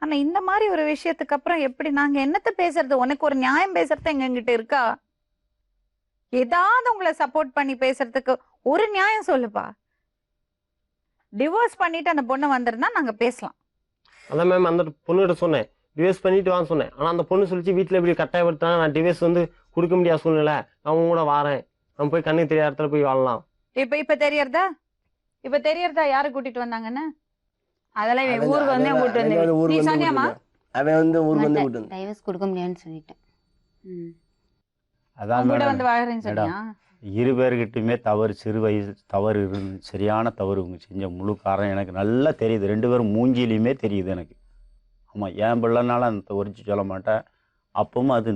ஆனா இந்த மாதிரி ஒரு விஷயத்துக்கு அப்புறம் எப்படி நாங்க என்னத்த பேசுறது? உனக்கு ஒரு நியாயம் பேசுறது எங்ககிட்ட இருக்கா? ஏதாவது உங்களை சப்போர்ட் பண்ணி பேசுறதுக்கு ஒரு நியாயம் சொல்லுப்பா. டிவோர்ஸ் பண்ணிட்டு அந்த பொண்ணு வந்திருந்தா நாங்க பேசலாம். அதான் மேம் அந்த பொண்ணுகிட்ட சொன்னேன், டிவோர்ஸ் பண்ணிட்டு வான்னு சொன்னேன். ஆனா அந்த பொண்ணு சொல்லிச்சு வீட்டுல இப்படி கட்டாயப்படுத்தினா நான் டிவோர்ஸ் வந்து கொடுக்க முடியாத சூழ்நிலை, நான் கூட வாரேன், நம்ம போய் கண்ணு தெரியாத இடத்துல போய் வாழலாம். இப்ப தெரியறதா யாரு கூட்டிட்டு வந்தாங்கன்னு? அதெல்லாம் ஊருக்கு வந்து கூட்டிட்டு வந்தேன். நீ சொன்னியாமா? அவன் வந்து ஊருக்கு வந்து கூட்டிட்டு டைவர்ஸ் கொடுக்க முடியாதுன்னு சொல்லிட்டேன். அதான் கூட வந்து வாழறேன்னு சொன்னியா? 2 பேர்கிட்டயுமே தவறு, சிறு வயசு தவறு இருந்து சரியான தவறு இவங்க செஞ்ச முழு காரணம் எனக்கு நல்லா தெரியுது. 2 பேரும் மூஞ்சிலையுமே தெரியுது எனக்கு. ஆமா, என் பிள்ளைனால அந்த ஒரிச்சு சொல்ல மாட்டேன். அப்பவும் அது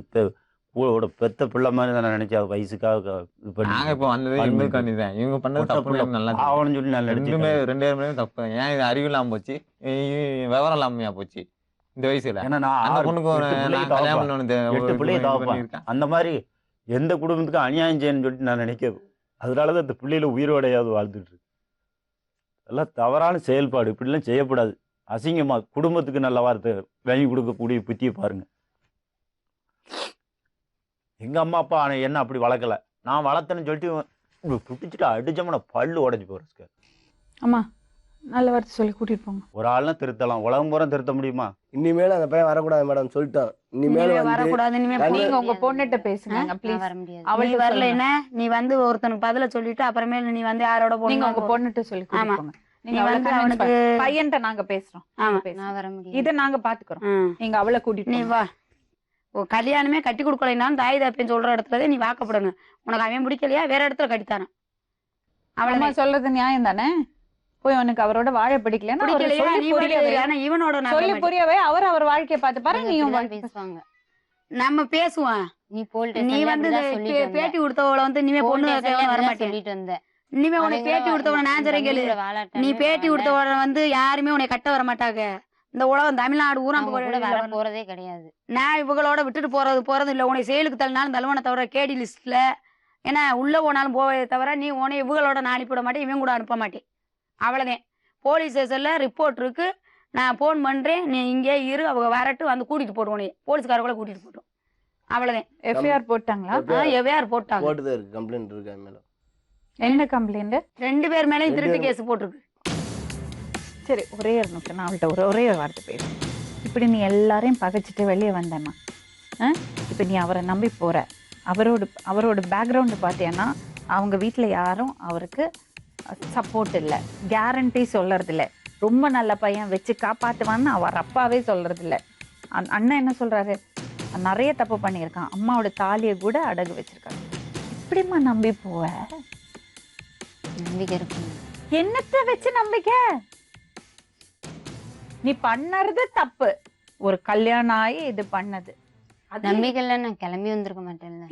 கூட பெத்த பிள்ளை மாதிரி நான் நினைச்சேன். அது வயசுக்காக இது பண்ணி இவங்க பண்ணது தப்பு நல்லா அவனு சொல்லி நல்லா 2 பேருமே தப்பு. ஏன் இது அறிவு இல்லாம போச்சு, விவரம் இல்லாமையா போச்சு இந்த வயசுல? ஏன்னா நான் பொண்ணுக்கு 8 பிள்ளையை தவப்பேன். அந்த மாதிரி எந்த குடும்பத்துக்கும் அநியாயம் செய்யணும்னு சொல்லிட்டு நான் நினைக்கிறது. அதனாலதான் இந்த பிள்ளையில உயிரோடையாவது வாழ்ந்துட்டு இருக்கு. எல்லாம் தவறான செயல்பாடு, இப்படிலாம் செய்யக்கூடாது. அசிங்கமா குடும்பத்துக்கு நல்ல வார்த்தை வாங்கி கொடுக்கக்கூடிய புத்தியை பாருங்க. எங்க அம்மா அப்பா என்ன அப்படி வளர்க்கல, நான் வளர்த்தேன்னு சொல்லிட்டு துட்டிச்சுட்டு அடிச்சோம்னா பல்லு உடஞ்சி போறேன். ஆமா, நல்ல வார்த்தை சொல்லி கூட்டிட்டு போங்க. ஒரு ஆள்னா திருத்தலாம், உலகம் பூரா திருத்த முடியுமா? இனிமேல அந்த பையன் வரக்கூடாது மேடம் சொல்லிட்டோம். இனிமேல வரக்கூடாது. நீங்க உங்க பொண்ணுகிட்ட பேசுங்க ப்ளீஸ். வர முடியாது. அவள் வரல என்ன, நீ வந்து ஒருத்தனுக்கு பதில சொல்லிட்டு அப்புறமேல நீ வந்து யாரோட நீங்க உங்க பொண்ணுகிட்ட சொல்லி கூட்டிட்டு போங்க. நீங்க வந்து அவனுக்கு பையன்ட்ட நாங்க பேசுறோம். ஆமா, நான் வர முடியாது. இத நாங்க பாத்துக்கிறோம். நீங்க அவளை கூட்டிட்டு நீ வா. கல்யாணமே கட்டி கொடுக்கலைனாலும் தாய் தாப்பேன்னு சொல்ற இடத்துல நீ வாக்கப்படணும். உனக்கு அவன் பிடிக்கலையா வேற இடத்துல கட்டித்தானே. அவளை சொல்றது நியாயம் தானே? போய் உனக்கு அவரோட வாழ பிடிக்கலன்னா அவரை பிடிக்கலையா சொல்லி நீ புரிய வை. ஆனா இவனோட நான் சொல்லி விட புரிய வை. அவர் வாழ்க்கையை பார்த்து பாரு. நீ பேசுவாங்க. நம்ம பேசுவோம். நீ போல்ட்ட நீ வந்து பேட்டி கொடுத்தவள வந்து நீமே பொண்ணு வர மாட்டேன் சொல்லிட்டு வந்த. இனிமே உனக்கு பேட்டி கொடுத்தவன நான் சொல்றேன் கேளு. நீ பேட்டி கொடுத்தவன வந்து யாருமே உன்னை கட்ட வர மாட்டாங்க. இந்த உலகம் தமிழ்நாடு ஊரா வர போறதே கிடையாது. நான் இவங்களோட விட்டுட்டு போறது இல்ல. உன்னை செயலுக்கு தள்ளினாலும் தள்ளுவனை தவிர கேடி லிஸ்ட்ல ஏன்னா உள்ள போனாலும் போவதே தவிர நீ உன்னை இவங்களோட நான் அனுப்பிவிட மாட்டேன், இவன் கூட அனுப்ப மாட்டேன். அவ்வளவுதான். போலீஸ் ஸ்டேஷன்ல ரிப்போர்ட் இருக்கு, நான் போன் பண்றேன், நீ இங்கே இரு, அவங்க வரட்டு வந்து கூட்டிட்டு போடுவோம். நீ போலீஸ்காரங்களை கூட்டிட்டு போட்டோம். அவ்வளவுதான். எஃப்ஐஆர் போட்டாங்களா? எஃப்ஐஆர் போட்டாங்க. போட்டுதான் இருக்கு. கம்ப்ளைண்ட் இருக்கு மேல. என்ன கம்ப்ளைண்ட்? 2 பேர் மேலயும் திருட்டு கேஸ் போட்டிருக்கு. சரி, ஒரே ஒரு நிமிஷம் நான் அவள்கிட்ட ஒரே ஒரு வார்த்தை பேசுறேன். இப்படி நீ எல்லாரையும் பகைச்சிட்டு வெளியே வந்தேம்மா, இப்போ நீ அவரை நம்பி போற. அவரோட பேக்ரவுண்டு பார்த்தீங்கன்னா அவங்க வீட்டில் யாரும் அவருக்கு சப்போர்ட் இல்லை, கேரண்டி சொல்றது இல்லை. ரொம்ப நல்ல பையன் வச்சு காப்பாற்றுவான்னு அவர் அப்பாவே சொல்றது இல்லை. அண்ணன் என்ன சொல்றாரு, நிறைய தப்பு பண்ணியிருக்கான், அம்மாவோட தாலியை கூட அடகு வச்சிருக்காங்க. இப்படிமா நம்பி போவ? நம்பிக்கை இருக்கு. என்னத்தை வச்சு நம்பிக்கை? நீ பண்ணறது தப்பு. ஒரு கல்யாணம் ஆகி இது பண்ணது நம்பிக்கையில நான் கிளம்பி வந்திருக்க மாட்டேன்ல.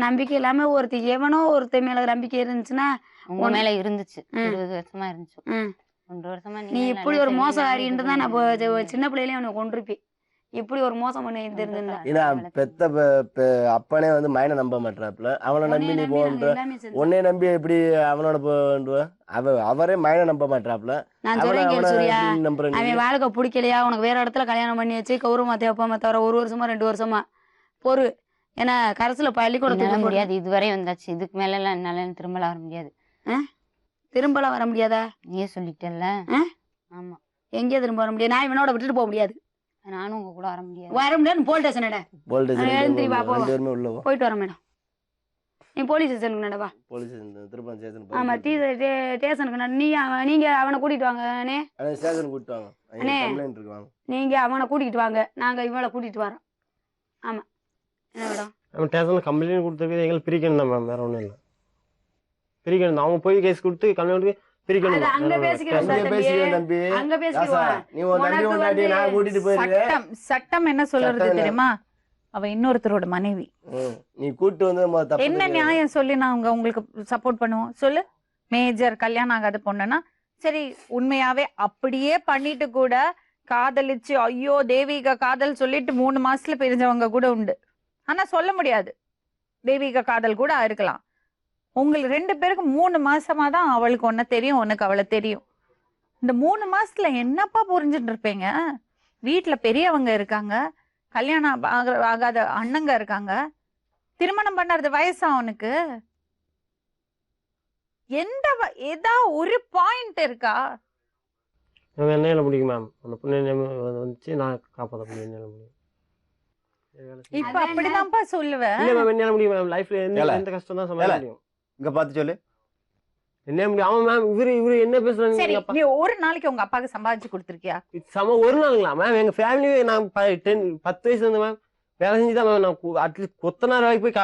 நம்பிக்கை இல்லாம எவனோ ஒருத்த மேல நம்பிக்கை இருந்துச்சுன்னா உங்க மேல இருந்துச்சு. 20 வருஷமா இருந்துச்சு. 1 வருஷமா நீ இப்படி ஒரு மோசகாரின்னு தான் நான் சின்ன பிள்ளையிலேயே அவனை கொண்டிருப்பேன். இப்படி ஒரு மோசம் பண்ணி ஏன்னா பெத்த அப்பனே வந்து மைனை நம்ப மாட்டாப்ல. அவனை நம்பி நீ போன்ற உன்னை நம்பி எப்படி அவனோட போன்ற அவரே மைனை நம்ப மாட்டாப்ல. நான் சொல்றேன், அவன் வாழ்க்கை பிடிக்கலையா, உனக்கு வேற இடத்துல கல்யாணம் பண்ணி வச்சு கௌரவமா தேவைப்பாம தவிர 1 வருஷமா 2 வருஷமா பொறு. ஏன்னா கரசுல பள்ளிக்கூடத்துக்கு முடியாது. இதுவரை வந்தாச்சு. இதுக்கு மேல எல்லாம் என்னால திரும்பலாம் வர முடியாது. திரும்பலாம் வர முடியாதா? நீயே சொல்லிட்டல்ல. ஆமா, எங்கேயே திரும்ப வர முடியாது. நான் இவனோட விட்டுட்டு போக முடியாது. நானும் உங்க கூட வர முடியாது. போலீஸ் ஸ்டேஷன் போயிட்டு வரேன் மேடம். நீ போலீஸ் ஸ்டேஷனுக்கு நடவா. போலீஸ் திருப்பம் ஸ்டேஷன். ஆமா, ஸ்டேஷனுக்கு நீங்க அவனை கூட்டிட்டு வாங்க. ஸ்டேஷன் கூட்டிட்டு வாங்க. கம்ப்ளைன்ட் இருக்கு, வாங்க. நீங்க அவனை கூட்டிட்டு வாங்க, நாங்க இவளை கூட்டிட்டு வரோம். ஆமா, என்ன மேடம்? நம்ம ஸ்டேஷன்ல கம்ப்ளைன்ட் கொடுத்தது எங்களுக்கு பிரிக்கணும் தான் மேம், வேற ஒன்றும் இல்லை. பிரிக்கணும். அவங்க போய் கேஸ் கொடுத்து கம்ப்ளைண்ட் சட்டம் என்ன சொல்றது தெரியுமா? அவ இன்னொருத்தரோட மனைவி. நீ கூட்டு வந்து என்ன நியாயம் சொல்லி நான் உங்களுக்கு சப்போர்ட் பண்ணுவோம் சொல்லு? மேஜர் கல்யாணம் ஆகாத பொண்ணுன்னா சரி, உண்மையாவே அப்படியே பண்ணிட்டு கூட காதலிச்சு ஐயோ தெய்வீக காதல் சொல்லிட்டு 3 மாசத்துல பிரிஞ்சவங்க கூட உண்டு. ஆனா சொல்ல முடியாது தெய்வீக காதல் கூட இருக்கலாம். உங்களுக்கு 2 பேருக்கு 3 மாசமா தான் அவளுக்கு ஒன்ன தெரியும், உனக்கு அவளை தெரியும். இந்த 3 மாசத்துல என்னப்பா புரிஞ்சுட்டு இருப்பீங்க? வீட்டுல பெரியவங்க இருக்காங்க, கல்யாணம் ஆகாத அண்ணங்க இருக்காங்க, திருமணம் பண்ணறது வயசா அவனுக்கு? ஏதா ஒரு பாயிண்ட் இருக்கா? என்ன முடியும் மேம், அந்த பொண்ணு வந்துச்சு, நான் காப்பாற்ற முடியும். இப்ப அப்படிதான்ப்பா சொல்லுவேன். இல்ல மேம், என்ன முடியும் மேம், லைஃப்ல எந்த கஷ்டம் தான் சமாளிக்க முடியும். இங்க பாத்து சொல்லு, என்ன முடியும்? அவன் மேம் இவரு என்ன பேசுறாங்க? சரி, நீ ஒரு நாளைக்கு உங்க அப்பாவுக்கு சம்பாதிச்சு கொடுத்துருக்கியா? ஒரு நாளுங்களா மேம்? எங்க ஃபேமிலி நான் 10 வயசுல இருந்து மேம் வேலை செஞ்சுதான் மேம். நான் அட்லீஸ்ட் கொத்தனார் வாய்ப்பு போய்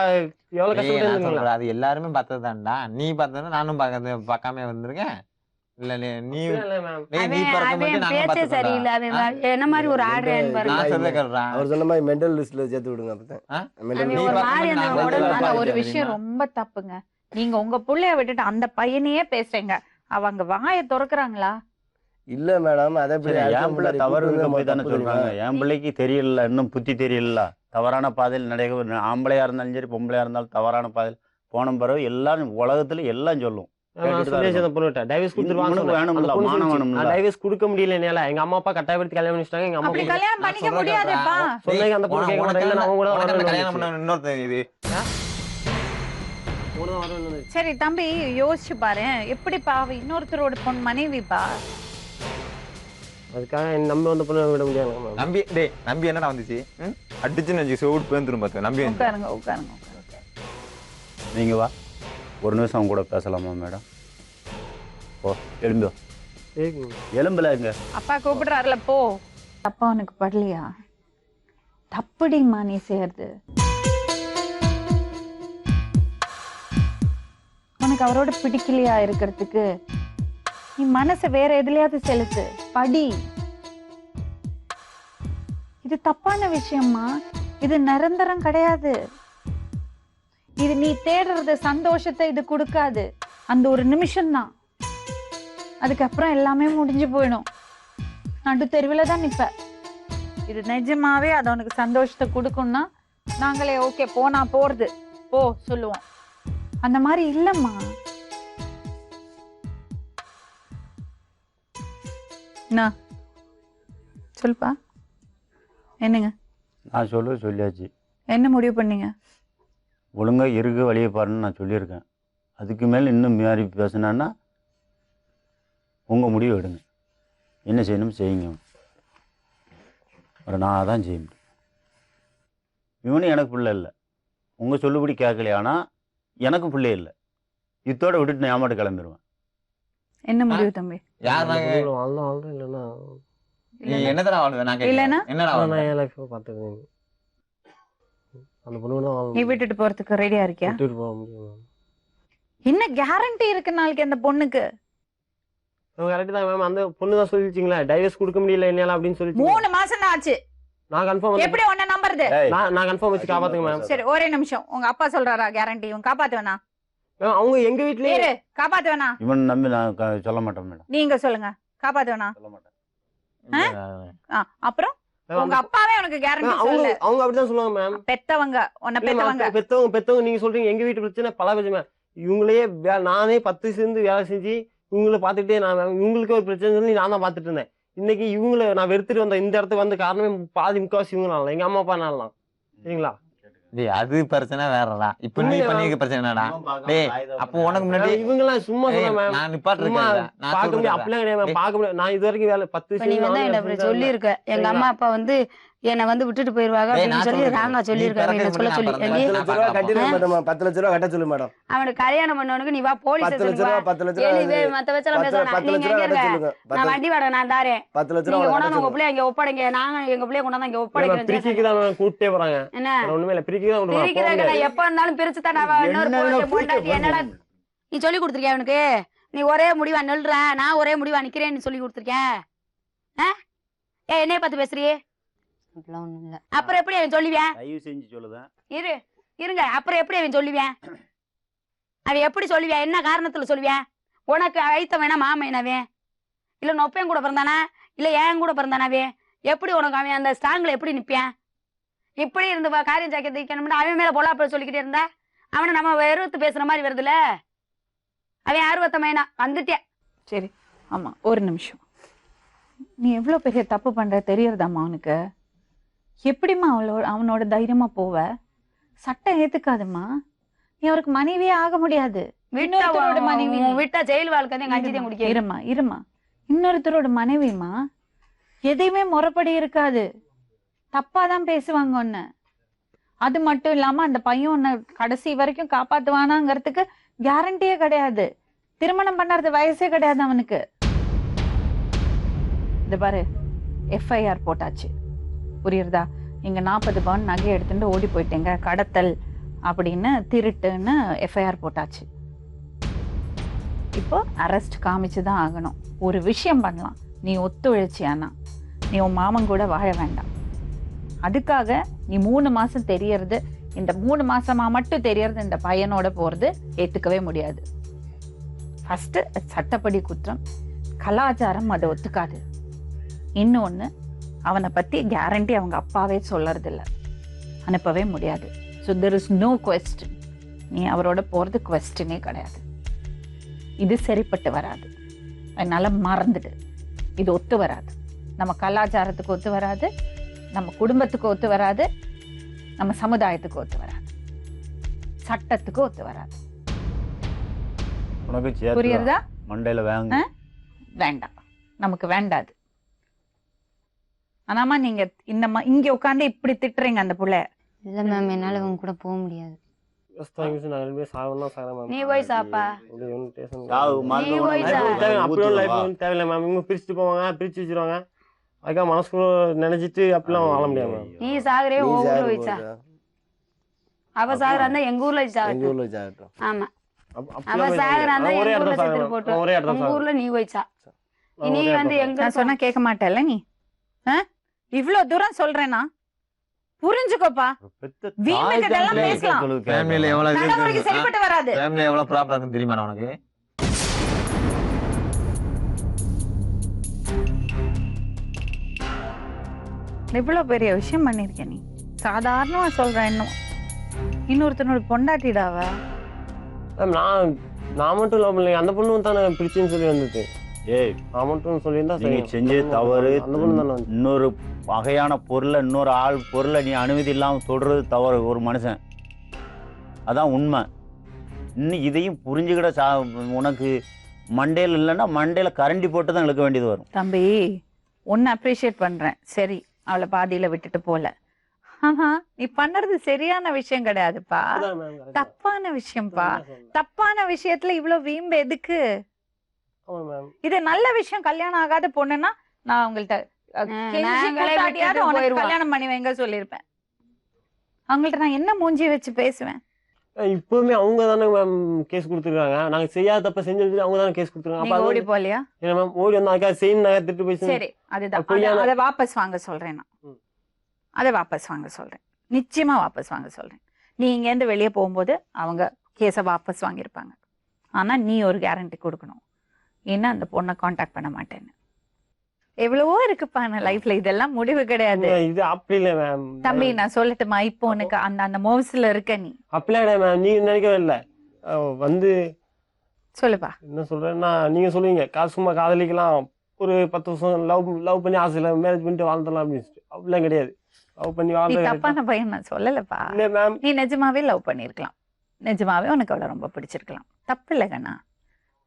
எவ்வளவு கஷ்டப்பட்டு. அது எல்லாருமே பார்த்ததுதான்டா. நீ பார்த்தா நானும் பார்க்காம வந்திருக்கேன். இல்ல நீ என்ன மாதிரி ஒரு அவர் சொன்ன மாதிரி மெண்டல் லிஸ்ட்ல சேர்த்து விடுங்க. ஒரு விஷயம் ரொம்ப தப்புங்க. நீங்க உங்க புள்ளைய விட்டுட்டு அந்த பையனையே பேசுறீங்க. அவங்க வாயை திறக்குறாங்களா? இல்ல மேடம், அதே என் பிள்ளை தவறு தானே சொல்றாங்க. என் பிள்ளைக்கு தெரியல, இன்னும் புத்தி தெரியல. தவறான பாதையில் நடக்க, ஆம்பளையா இருந்தாலும் சரி பொம்பளையா இருந்தாலும் தவறான பாதையில் போன பிறகு எல்லாரும் உலகத்துல எல்லாம் சொல்லும். டைவர்ஸ் கொடுக்க முடியல. எங்க அம்மா அப்பா கட்டாயப்படுத்தி கல்யாணம் பண்ணிட்டாங்க. எங்க அம்மா கல்யாணம் பண்ணிக்க முடியாதுப்பா. சொன்னீங்க அந்த பொண்ணு கேட்க மாட்டாங்க. நான் அவங்க கூட கல்யாணம் பண்ண இன்னொருத்தன் இது. சரி தம்பி, யோசிச்சு பாரு. எப்படிப்பா அவ இன்னொருத்தரோட பொண்ணு மனைவிப்பா? அதுக்காக நம்பி வந்த பொண்ணு விட முடியாது. நம்பி என்னடா வந்துச்சு? அடிச்சு நெஞ்சு சோடு பேந்துரும் பார்த்து. நம்பி உட்காருங்க. நீங்க வா, ஒரு நிமிஷம் அவங்க கூட பேசலாமா மேடம்? ஓ, எலும்பு எலும்புல அப்பா கூப்பிடுறாருல, போ. அப்பா உனக்கு படலையா? தப்புடிமா நீ செய்யறது. உனக்கு அவரோட பிடிக்கலையா இருக்கிறதுக்கு? நீ மனசை வேற எதுலயாவது செலுத்து, படி. இது தப்பான விஷயமா? இது நிரந்தரம் கிடையாது. இது நீ தேடுறது சந்தோஷத்தை இது கொடுக்காது. அந்த ஒரு நிமிஷம்தான், அதுக்கப்புறம் எல்லாமே முடிஞ்சு போயிடும். நடு தெருவில் தான் நிப்ப. இது நிஜமாவே அது உனக்கு சந்தோஷத்தை கொடுக்கும்னா நாங்களே ஓகே போனா போறது போ சொல்லுவோம். அந்த மாதிரி இல்லம்மா. சொல்லுப்பா. என்னங்க நான் சொல்லியாச்சு. என்ன முடிவு பண்ணீங்க? ஒழுங்கா இருக்க வழியை பாருன்னு நான் சொல்லியிருக்கேன். அதுக்கு மேலே இன்னும் மாறி பேசினான்னா உங்கள் முடிவு எடுங்க. என்ன செய்யணும் செய்யுங்க. ஒரு நான் தான் செய்ய முடியும். இவனு எனக்கு பிள்ளை இல்லை, உங்கள் சொல்லுபடி கேட்கலையா? ஆனால் எனக்கும் பிள்ளை இல்லை. இத்தோட விட்டுட்டு நான் ஏமாட்டு கிளம்பிடுவேன். என்ன முடிவு தம்பி? நீ விட்டுட்டு போறதுக்கு ரெடியா இருக்கியா? என்ன கேரண்டி இருக்கு நாளைக்கு அந்த பொண்ணுக்கு? கரெக்ட் தான் மேம். அந்த பொண்ணு தான் சொல்லிச்சிங்களா டைவர்ஸ் கொடுக்க முடியல என்னால அப்படின்னு சொல்லி. 3 மாசம் தான் ஆச்சு. நான் கன்ஃபார்ம் எப்படி உன்னை நம்புறது? நான் கன்ஃபார்ம் வச்சு காப்பாத்துங்க மேம். சரி ஒரே நிமிஷம். உங்க அப்பா சொல்றாரா கேரண்டி இவன் காப்பாத்துவனா? அவங்க எங்க வீட்லயே காப்பாத்துவனா? இவன் நம்பி நான் சொல்ல மாட்டேன் மேடம். நீங்க சொல்லுங்க காப்பாத்துவனா? சொல்ல மாட்டேன். அப்புறம் உங்க அப்பாவே உனக்கு கேரண்டி சொல்லல. அவங்க அப்படிதான் சொல்லுவாங்க மேம். பெத்தவங்க உன்னை பெத்தவங்க நீங்க சொல்றீங்க எங்க வீட்டு பிரச்சனை பல பிரச்சனை. இவங்களே நானே 10 சேர்ந்து வேலை செஞ்சு இவங்களை பார்த்துட்டே நான் இவங்களுக்கு ஒரு பிரச்சனை சொல்லி நான் தான் பார்த்துட்டு இருந்தேன். இன்னைக்கு இவங்களை நான் வெறுத்துட்டு வந்தேன். இந்த இடத்துக்கு வந்த காரணமே பாதி முக்காவாசி இவங்களால, எங்க அம்மா அப்பா நாளலாம். சரிங்களா? அது பிரச்சனை வேறடா. இப்ப நீ பண்ணிருக்க பிரச்சனை என்னடா? டேய் அப்ப உனக்கு முன்னாடி இவங்க எல்லாம் சும்மா சொல்றேன் மேம். நான் நிப்பாட்றேன். பார்க்க முடியாது அப்படியே கிடையாது. பார்க்க முடியாது. நான் இது வரைக்கும் வேலை 10 நீ வந்து என்ன சொல்லி இருக்க. எங்க அம்மா அப்பா வந்து என்னை வந்து விட்டுட்டு போயிருவாங்க அப்படின்னு சொல்லி ராங்கா சொல்லியிருக்காங்க. சொல்ல சொல்லி 10 லட்ச ரூபா கட்டிடுங்க. 10 லட்ச ரூபா கட்ட சொல்லு மேடம். அவனுக்கு கல்யாணம் பண்ணவனுக்கு நீ வா போலீஸ் ஸ்டேஷனுக்கு. 10 லட்ச ரூபா மத்த வச்சலாம் பேசலாம். நீங்க எங்க இருக்க? நான் வண்டி வாடகை நான் தாரேன். 10 லட்ச ரூபா கொண்டாந்து உங்க பிள்ளைய இங்க ஒப்படைங்க. நாங்க எங்க பிள்ளைய கொண்டாந்து இங்க ஒப்படைக்கிறேன். பிரிச்சிக்கு தான் கூட்டே போறாங்க. என்ன ஒண்ணுமே இல்ல. பிரிச்சிக்கு தான் விடுவாங்க. பிரிக்கிறாங்க. நான் எப்ப இருந்தாலும் பிரிச்சு தான் நான் இன்னொரு பொண்டாட்டி என்னடா நீ சொல்லி கொடுத்துருக்கியா அவனுக்கு? நீ ஒரே முடிவா நில்றேன், நான் ஒரே முடிவா நிக்கிறேன்னு சொல்லி கொடுத்துருக்கேன். என்னைய பார்த்து பேசுறியே? அப்புறம் எப்படி அவன் சொல்லுவேன்? தயவு செஞ்சு சொல்லுதேன். இருங்க. அப்புறம் எப்படி அவன் சொல்லுவேன்? அவன் எப்படி சொல்லுவேன்? என்ன காரணத்துல சொல்லுவேன்? உனக்கு அழைத்த வேணா மாமேனாவே இல்ல நொப்பையன் கூட பிறந்தானா இல்ல ஏன் கூட பிறந்தானாவே? எப்படி உனக்கு அவன் அந்த ஸ்ட்ராங்ல எப்படி நிப்பான்? இப்படி இருந்து காரியம் சாக்கிய தைக்கணும்னா அவன் மேல பொல்லாப்ப சொல்லிக்கிட்டே இருந்தா அவனை நம்ம வெறுத்து பேசுற மாதிரி வருதுல. அவன் ஆர்வத்தமையனா வந்துட்டேன். சரி ஆமா ஒரு நிமிஷம். நீ எவ்வளவு பெரிய தப்பு பண்ற தெரியறதாம்மா அவனுக்கு? எப்படிம்மா அவனோட தைரியமா போவ? சட்டம் ஏத்துக்காதுமா. நீ அவருக்கு மனைவியே ஆக முடியாது. மனைவி விட்டா ஜெயில் வாழ்க்கை அஞ்சுதான் குடிக்க. இருமா இன்னொருத்தரோட மனைவிமா எதையுமே முறைப்படி இருக்காது. தப்பாதான் பேசுவாங்க ஒன்னு. அது மட்டும் இல்லாம அந்த பையன் உன்னை கடைசி வரைக்கும் காப்பாத்துவானாங்கிறதுக்கு கேரண்டியே கிடையாது. திருமணம் பண்ணறது வயசே கிடையாது அவனுக்கு. இந்த பாரு FIR போட்டாச்சு. புரியுறதா? இங்க 40 பவுன் நகை எடுத்துட்டு ஓடி போயிட்டேங்க, கடத்தல் அப்படின்னு திருட்டுன்னு FIR போட்டாச்சு. இப்போ அரெஸ்ட் காமிச்சுதான் ஆகணும். ஒரு விஷயம் பண்ணலாம், நீ ஒத்துழைச்சியானா நீ உன் மாமன் கூட வாழ வேண்டாம். அதுக்காக நீ 3 மாசம் தெரியறது, இந்த 3 மாசமா மட்டும் தெரியறது இந்த பையனோட போறது ஏத்துக்கவே முடியாது. ஃபர்ஸ்ட் சட்டப்படி குற்றம், கலாச்சாரம் அதை ஒத்துக்காது. இன்னொன்னு அவனை பத்தி கேரண்டி அவங்க அப்பாவே சொல்லறது இல்லை, அனுப்பவே முடியாது. So there is no question. நீ அவரோட போறது குவெஸ்டினே கிடையாது. இது சரிப்பட்டு வராது. அதனால மறந்துடு. இது ஒத்து வராது. நம்ம கலாச்சாரத்துக்கு ஒத்து வராது, நம்ம குடும்பத்துக்கு ஒத்து வராது, நம்ம சமுதாயத்துக்கு ஒத்து வராது, சட்டத்துக்கு ஒத்து வராது. புரியுறதா? மண்டையில வேண்டாம், நமக்கு வேண்டாது. ஆனாமா நீங்க இங்க உட்காந்து இப்படி திட்டுறீங்க அந்த புள்ள. இல்ல மேம், என்னால அவங்க கூட போக முடியாது. நீ போய் சாப்பா. தேவையில்லை மேம். இவங்க பிரிச்சுட்டு போவாங்க, பிரிச்சு வச்சிருவாங்க. அதுக்காக மனசுக்குள்ள நினைச்சிட்டு அப்படிலாம் வாழ முடியாது. நீ சாகுறே ஊர்ல வச்சா, அவ சாகுறா எங்க ஊர்ல வச்சா. எங்க ஊர்ல வச்சா. ஆமா அவ சாகுறான் ஒரே எங்க ஊர்ல இடத்துல செத்துட்டு சாகுறான். போட்டோம் ஒரே இடத்துல உங்க ஊர்ல நீ போய்ச்சா நான் நீ ஒரே வந்து இடத்துல எங்க நான் சொன்னா கேட்க மாட்டேல்ல நீ? இவ்வளவு தூரம் சொல்றேன்னா புரிஞ்சுக்கோப்பா. வீம்புக்கிட்டெல்லாம் பேசலாம். ஃபேமிலியில எவ்வளவு நடைமுறைக்கு சரிப்பட்டு வராது. ஃபேமிலியில எவ்வளவு ப்ராப்ளம் இருக்குன்னு தெரியுமா உனக்கு? இவ்வளவு பெரிய விஷயம் பண்ணிருக்க நீ. சாதாரணமா சொல்ற இன்னொருத்தனோட பொண்டாட்டிடாவ. நான் மட்டும் லவ் பண்ணல, அந்த பொண்ணு தானே பிடிச்சுன்னு சொல்லி வந்தது. ஏய் நான் மட்டும் சொல்லியிருந்தா நீங்க செஞ்ச தவறு. இன்னொரு வகையான பொருளை இன்னொரு ஆள் பொருளை நீ அனுமதி இல்லாமல் தொடுறது தவறு ஒரு மனுஷன். அதான் உண்மை. இன்னும் இதையும் புரிஞ்சுக்கிட உனக்கு மண்டையில் இல்லைன்னா மண்டையில கரண்டி போட்டு தான் இழுக்க வேண்டியது வரும். தம்பி ஒன்னு அப்ரிஷியேட் பண்றேன், சரி அவளை பாதியில விட்டுட்டு போல. ஆனா நீ பண்றது சரியான விஷயம் கிடையாதுப்பா, தப்பான விஷயம்ப்பா. தப்பான விஷயத்துல இவ்வளவு வீம்பு எதுக்கு? இது நல்ல விஷயம். கல்யாணம் ஆகாத பொண்ணுன்னா நான் உங்கள்ட்ட கல்யாணம் பண்ணி வைங்க சொல்லியிருப்பேன். அவங்கள்ட்ட நான் என்ன மூஞ்சி வச்சு பேசுவேன்? இப்பவுமே அவங்க தானே மேம் கேஸ் கொடுத்துருக்காங்க. நாங்க செய்யாத தப்ப செஞ்சது அவங்க தானே கேஸ் கொடுத்துருக்காங்க. ஓடி போலியா? இல்ல மேம், ஓடி வந்தாக்கா செய்யணும் நகை திட்டு போய். சரி அதுதான், அதை வாபஸ் வாங்க சொல்றேன் நான். அதை வாபஸ் வாங்க சொல்றேன், நிச்சயமா வாபஸ் வாங்க சொல்றேன். நீ இங்க இருந்து வெளியே போகும்போது அவங்க கேஸை வாபஸ் வாங்கியிருப்பாங்க. ஆனா நீ ஒரு கேரண்டி கொடுக்கணும், ஏன்னா அந்த பொண்ணை கான்டாக்ட் பண்ண மாட்டேன்னு. எவ்வளவோ இருக்குப்பா லைஃப்ல, இதெல்லாம் முடிவு கிடையாது. இது அப்படி இல்ல மேம். தம்பி நான் சொல்லட்டுமா, இப்போ உனக்கு அந்த அந்த மோவ்ஸ்ல இருக்க நீ. அப்படிலாம் கிடையாது மேம், நீங்க நினைக்கவே இல்லை. வந்து சொல்லுப்பா என்ன சொல்றேன்னா, நீங்க சொல்லுவீங்க சும்மா காதலிக்கலாம், ஒரு 10 வருஷம் லவ் பண்ணி ஆசையில மேரேஜ் பண்ணிட்டு வாழ்ந்துடலாம் அப்படின்னு. அப்படிலாம் கிடையாது. லவ் பண்ணி நீ தப்பான பையன் நான் சொல்லலப்பா. இல்ல மேம், நீ நிஜமாவே லவ் பண்ணிருக்கலாம், நிஜமாவே உனக்கு அவளை ரொம்ப பிடிச்சிருக்கலாம், தப்பு இல்லை கண்ணா,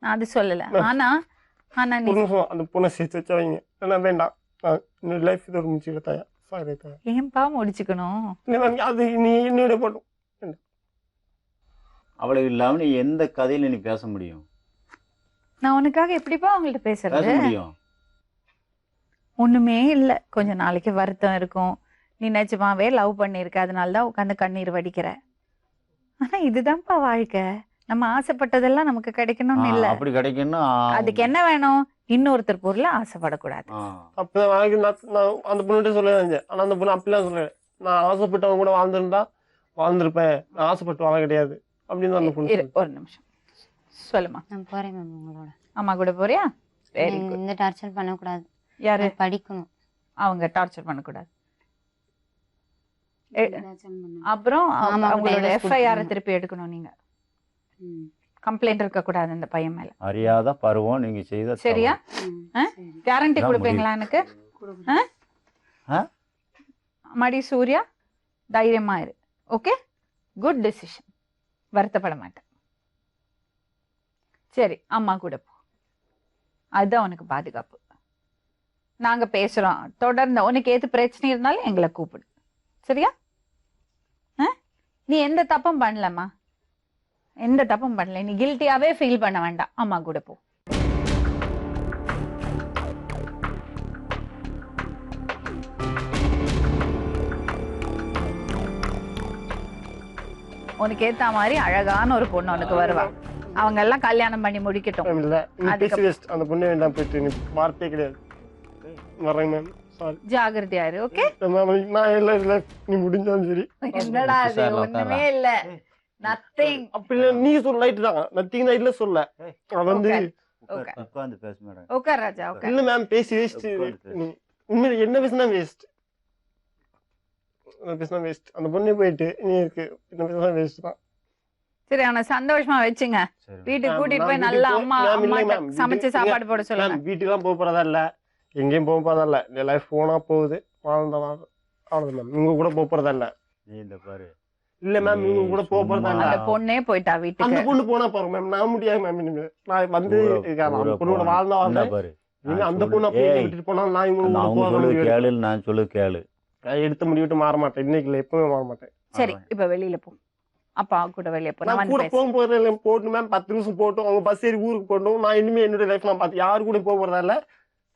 நான் அது சொல்லல. ஆனா ஆனா நீ அந்த பொண்ணை சேர்த்து வச்சவங்க நான் வேண்டாம், லைஃப் இது ஒரு முடிச்சுக்கிற தாயா. ஏன்பா முடிச்சுக்கணும்? அது நீ என்னோட போட்டும். அவளை இல்லாம நீ எந்த கதையில நீ பேச முடியும்? நான் உனக்காக எப்படிப்பா அவங்கள்ட்ட பேச பேசுறது? முடியும்? ஒண்ணுமே இல்ல, கொஞ்ச நாளைக்கு வருத்தம் இருக்கும். நீ நிஜமாவே லவ் பண்ணிருக்க, அதனாலதான் உட்காந்து கண்ணீர் வடிக்கிற. ஆனா இதுதான்ப்பா வாழ்க்கை. நம்ம ஆசைப்பட்டதெல்லாம் நமக்கு கிடைக்கணும்னு இல்ல. அப்படி கிடைக்கணும். அதுக்கு என்ன வேணும்? இன்னொருத்தர் பொருளை ஆசைப்படக்கூடாது. அப்பதான் அந்த பொண்ணுகிட்ட சொல்ல நினைச்சேன். ஆனா அந்த பொண்ணு அப்படிலாம் சொல்ல, நான் ஆசைப்பட்டவங்க கூட வாழ்ந்துருந்தா வாழ்ந்திருப்பேன், நான் ஆசைப்பட்டு வாழ கிடையாது அப்படின்னு அந்த பொண்ணு. ஒரு நிமிஷம் சொல்லுமா. நான் போறேன் மேம் உங்களோட. அம்மா கூட போறியா? இந்த டார்ச்சர் பண்ணக்கூடாது. யாரு? படிக்கணும். அவங்க டார்ச்சர் பண்ணக்கூடாது. அப்புறம் அவங்களோட எஃப்ஐஆர் திருப்பி எடுக்கணும். நீங்க கம்ப்ளைண்ட் இருக்க கூடாது இந்த பையன் மேல. அறியாத பருவம் நீங்க செய்த. சரியா? கேரண்டி கொடுப்பீங்களா எனக்கு? மடி சூர்யா தைரியமா இரு. ஓகே, குட் டெசிஷன், வருத்தப்பட மாட்டேன். சரி அம்மா கூட போ, அதுதான் உனக்கு பாதுகாப்பு. நாங்க பேசுறோம் தொடர்ந்து. உனக்கு எது பிரச்சனை இருந்தாலும் எங்களை கூப்பிடு, சரியா? நீ எந்த தப்பும் பண்ணலம்மா, எந்த தப்பும் பண்ணல. நீ கில்ட்டியாவே ஃபீல் பண்ண வேண்டாம், அம்மா கூட போ. உனக்கு ஏத்த மாதிரி அழகான ஒரு பொண்ணு உனக்கு வருவா. அவங்க எல்லாம் கல்யாணம் பண்ணி முடிக்கட்டும். அந்த பொண்ணு வேண்டாம், போயிட்டு வார்த்தையே கிடையாது. வரேன் மேம், சாரி. ஜாகிரதையா இரு. ஓகே நான் இல்ல நீ முடிஞ்சாலும் சரி. என்னடா அது? ஒண்ணுமே இல்ல, நத்திங். அப்படி இல்ல, நீ சொல்ல ரைட் தான், நத்திங் தான் இல்ல சொல்ல. வந்து உட்கார்ந்து பேச மேடம். உட்கார் ராஜா, உட்கார். இல்ல மேம், பேசி வேஸ்ட். உண்மையில என்ன பேசினா வேஸ்ட், பேசினா வேஸ்ட். அந்த பொண்ணே போயிட்டு நீ இருக்கு, என்ன பேசினா வேஸ்ட் தான். சரி அவனை சந்தோஷமா வச்சுங்க, வீட்டுக்கு கூட்டிட்டு போய் நல்லா அம்மா அம்மா சமைச்சு சாப்பாடு போட சொல்லுங்க. வீட்டுக்கெல்லாம் போக போறதா இல்ல, எங்கேயும் போக போறதா இல்ல. இந்த லைஃப் போனா போகுது, வாழ்ந்தா அவ்வளவுதான் மேம். உங்க கூட போக போறதா இல்ல. நீ இந்த பாரு. இல்ல மேம், இவங்க கூட போக போறதா இல்ல. அந்த பொண்ணே போயிட்டா வீட்டுக்கு. அந்த பொண்ணு போனா பாரு மேம், நான் முடியாது மேம். நான் வந்து அந்த பொண்ணோட வாழ்ந்தா வாழ்ந்தேன். நீங்க அந்த பொண்ணு அப்படியே விட்டுட்டு போனா நான் இவங்க கேளு, நான் சொல்லு கேளு. எடுத்த முடிவிட்டு மாற மாட்டேன், இன்னைக்கு இல்ல எப்பவுமே மாற மாட்டேன். சரி இப்ப வெளியில போ, அப்பா கூட வெளியே போ. நான் கூட போகும்போது போட்டு மேம் 10 நிமிஷம் போட்டோம், அவங்க பஸ் ஏறி ஊருக்கு போட்டோம். நான் இனிமே என்னுடைய லைஃப் நான் பார்த்து யாரு கூட போக போறதா இல்ல,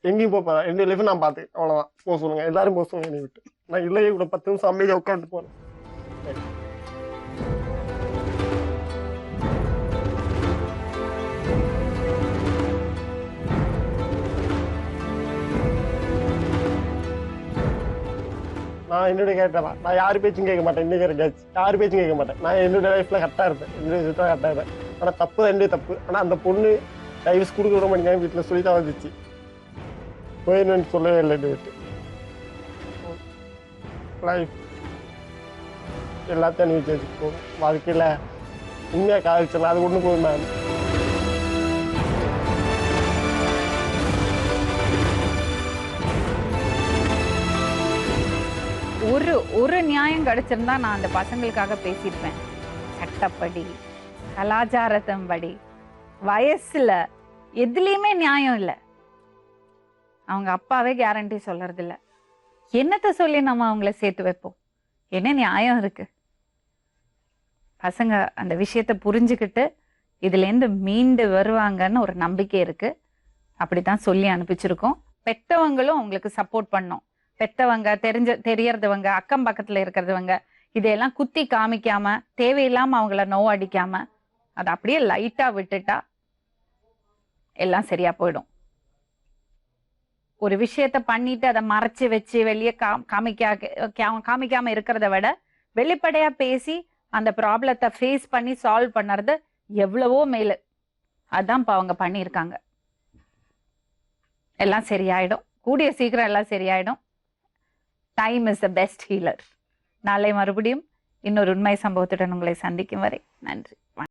எங்கேயும் போக போறேன். என்னுடைய லைஃப் நான் பார்த்து அவ்வளவுதான். போக சொல்லுங்க, எல்லாரும் போக சொல்லுங்க என்னை விட்டு. நான் இல்லையே கூட 10 நிமிஷம் அமைதியா உட்காந்துட்டு போறேன். நான் என்னுடைய கேரக்டர் தான். நான் யார் பேச்சும் கேட்க மாட்டேன். இன்னைக்கு இருக்காச்சு யார் பேச்சும் கேட்க மாட்டேன். நான் என்னுடைய லைஃப்ல கரெக்டாக இருப்பேன். என்னுடைய விஷயத்துல கரெக்டாக இருப்பேன். ஆனால் தப்பு தான் என்னுடைய தப்பு. ஆனால் அந்த பொண்ணு டைவர்ஸ் கொடுக்க விட மாட்டேங்க. வீட்டில் சொல்லி தான் வந்துச்சு. போயின்னு சொல்லவே இல்லை. வீட்டு லைஃப் எல்லாத்தையும் அனுபவிச்சு வச்சுப்போம். வாழ்க்கையில் உண்மையாக காதலிச்சிடலாம். அது ஒன்று போதும் மேம். ஒரு நியாயம் கிடைச்சிருந்தா நான் அந்த பசங்களுக்காக பேசியிருப்பேன். சட்டப்படி, கலாச்சாரத்தின்படி, வயசுல எதுலேயுமே நியாயம் இல்லை. அவங்க அப்பாவே கேரண்டி சொல்றது இல்லை. என்னத்தை சொல்லி நம்ம அவங்கள சேர்த்து வைப்போம்? என்ன நியாயம் இருக்கு? பசங்க அந்த விஷயத்தை புரிஞ்சுக்கிட்டு இதுலேருந்து மீண்டு வருவாங்கன்னு ஒரு நம்பிக்கை இருக்கு. அப்படித்தான் சொல்லி அனுப்பிச்சிருக்கோம். பெற்றவங்களும் அவங்களுக்கு சப்போர்ட் பண்ணோம். பெற்றவங்க, தெரியறதுவங்க, அக்கம் பக்கத்துல இருக்கிறதுவங்க இதையெல்லாம் குத்தி காமிக்காம, தேவையில்லாம அவங்கள நோவடிக்காம அதை அப்படியே லைட்டா விட்டுட்டா எல்லாம் சரியா போயிடும். ஒரு விஷயத்த பண்ணிட்டு அதை மறைச்சு வச்சு வெளியே காமிக்காம இருக்கிறத விட வெளிப்படையா பேசி அந்த ப்ராப்ளத்தை ஃபேஸ் பண்ணி சால்வ் பண்ணுறது எவ்வளவோ மேலு. அதான் இப்போ அவங்க பண்ணியிருக்காங்க. எல்லாம் சரியாயிடும். கூடிய சீக்கிரம் எல்லாம் சரியாயிடும். Time is the best healer. நாளை மறுபடியும் இன்னொரு உண்மை சம்பவத்துடன் உங்களை சந்திக்கும் வரை நன்றி.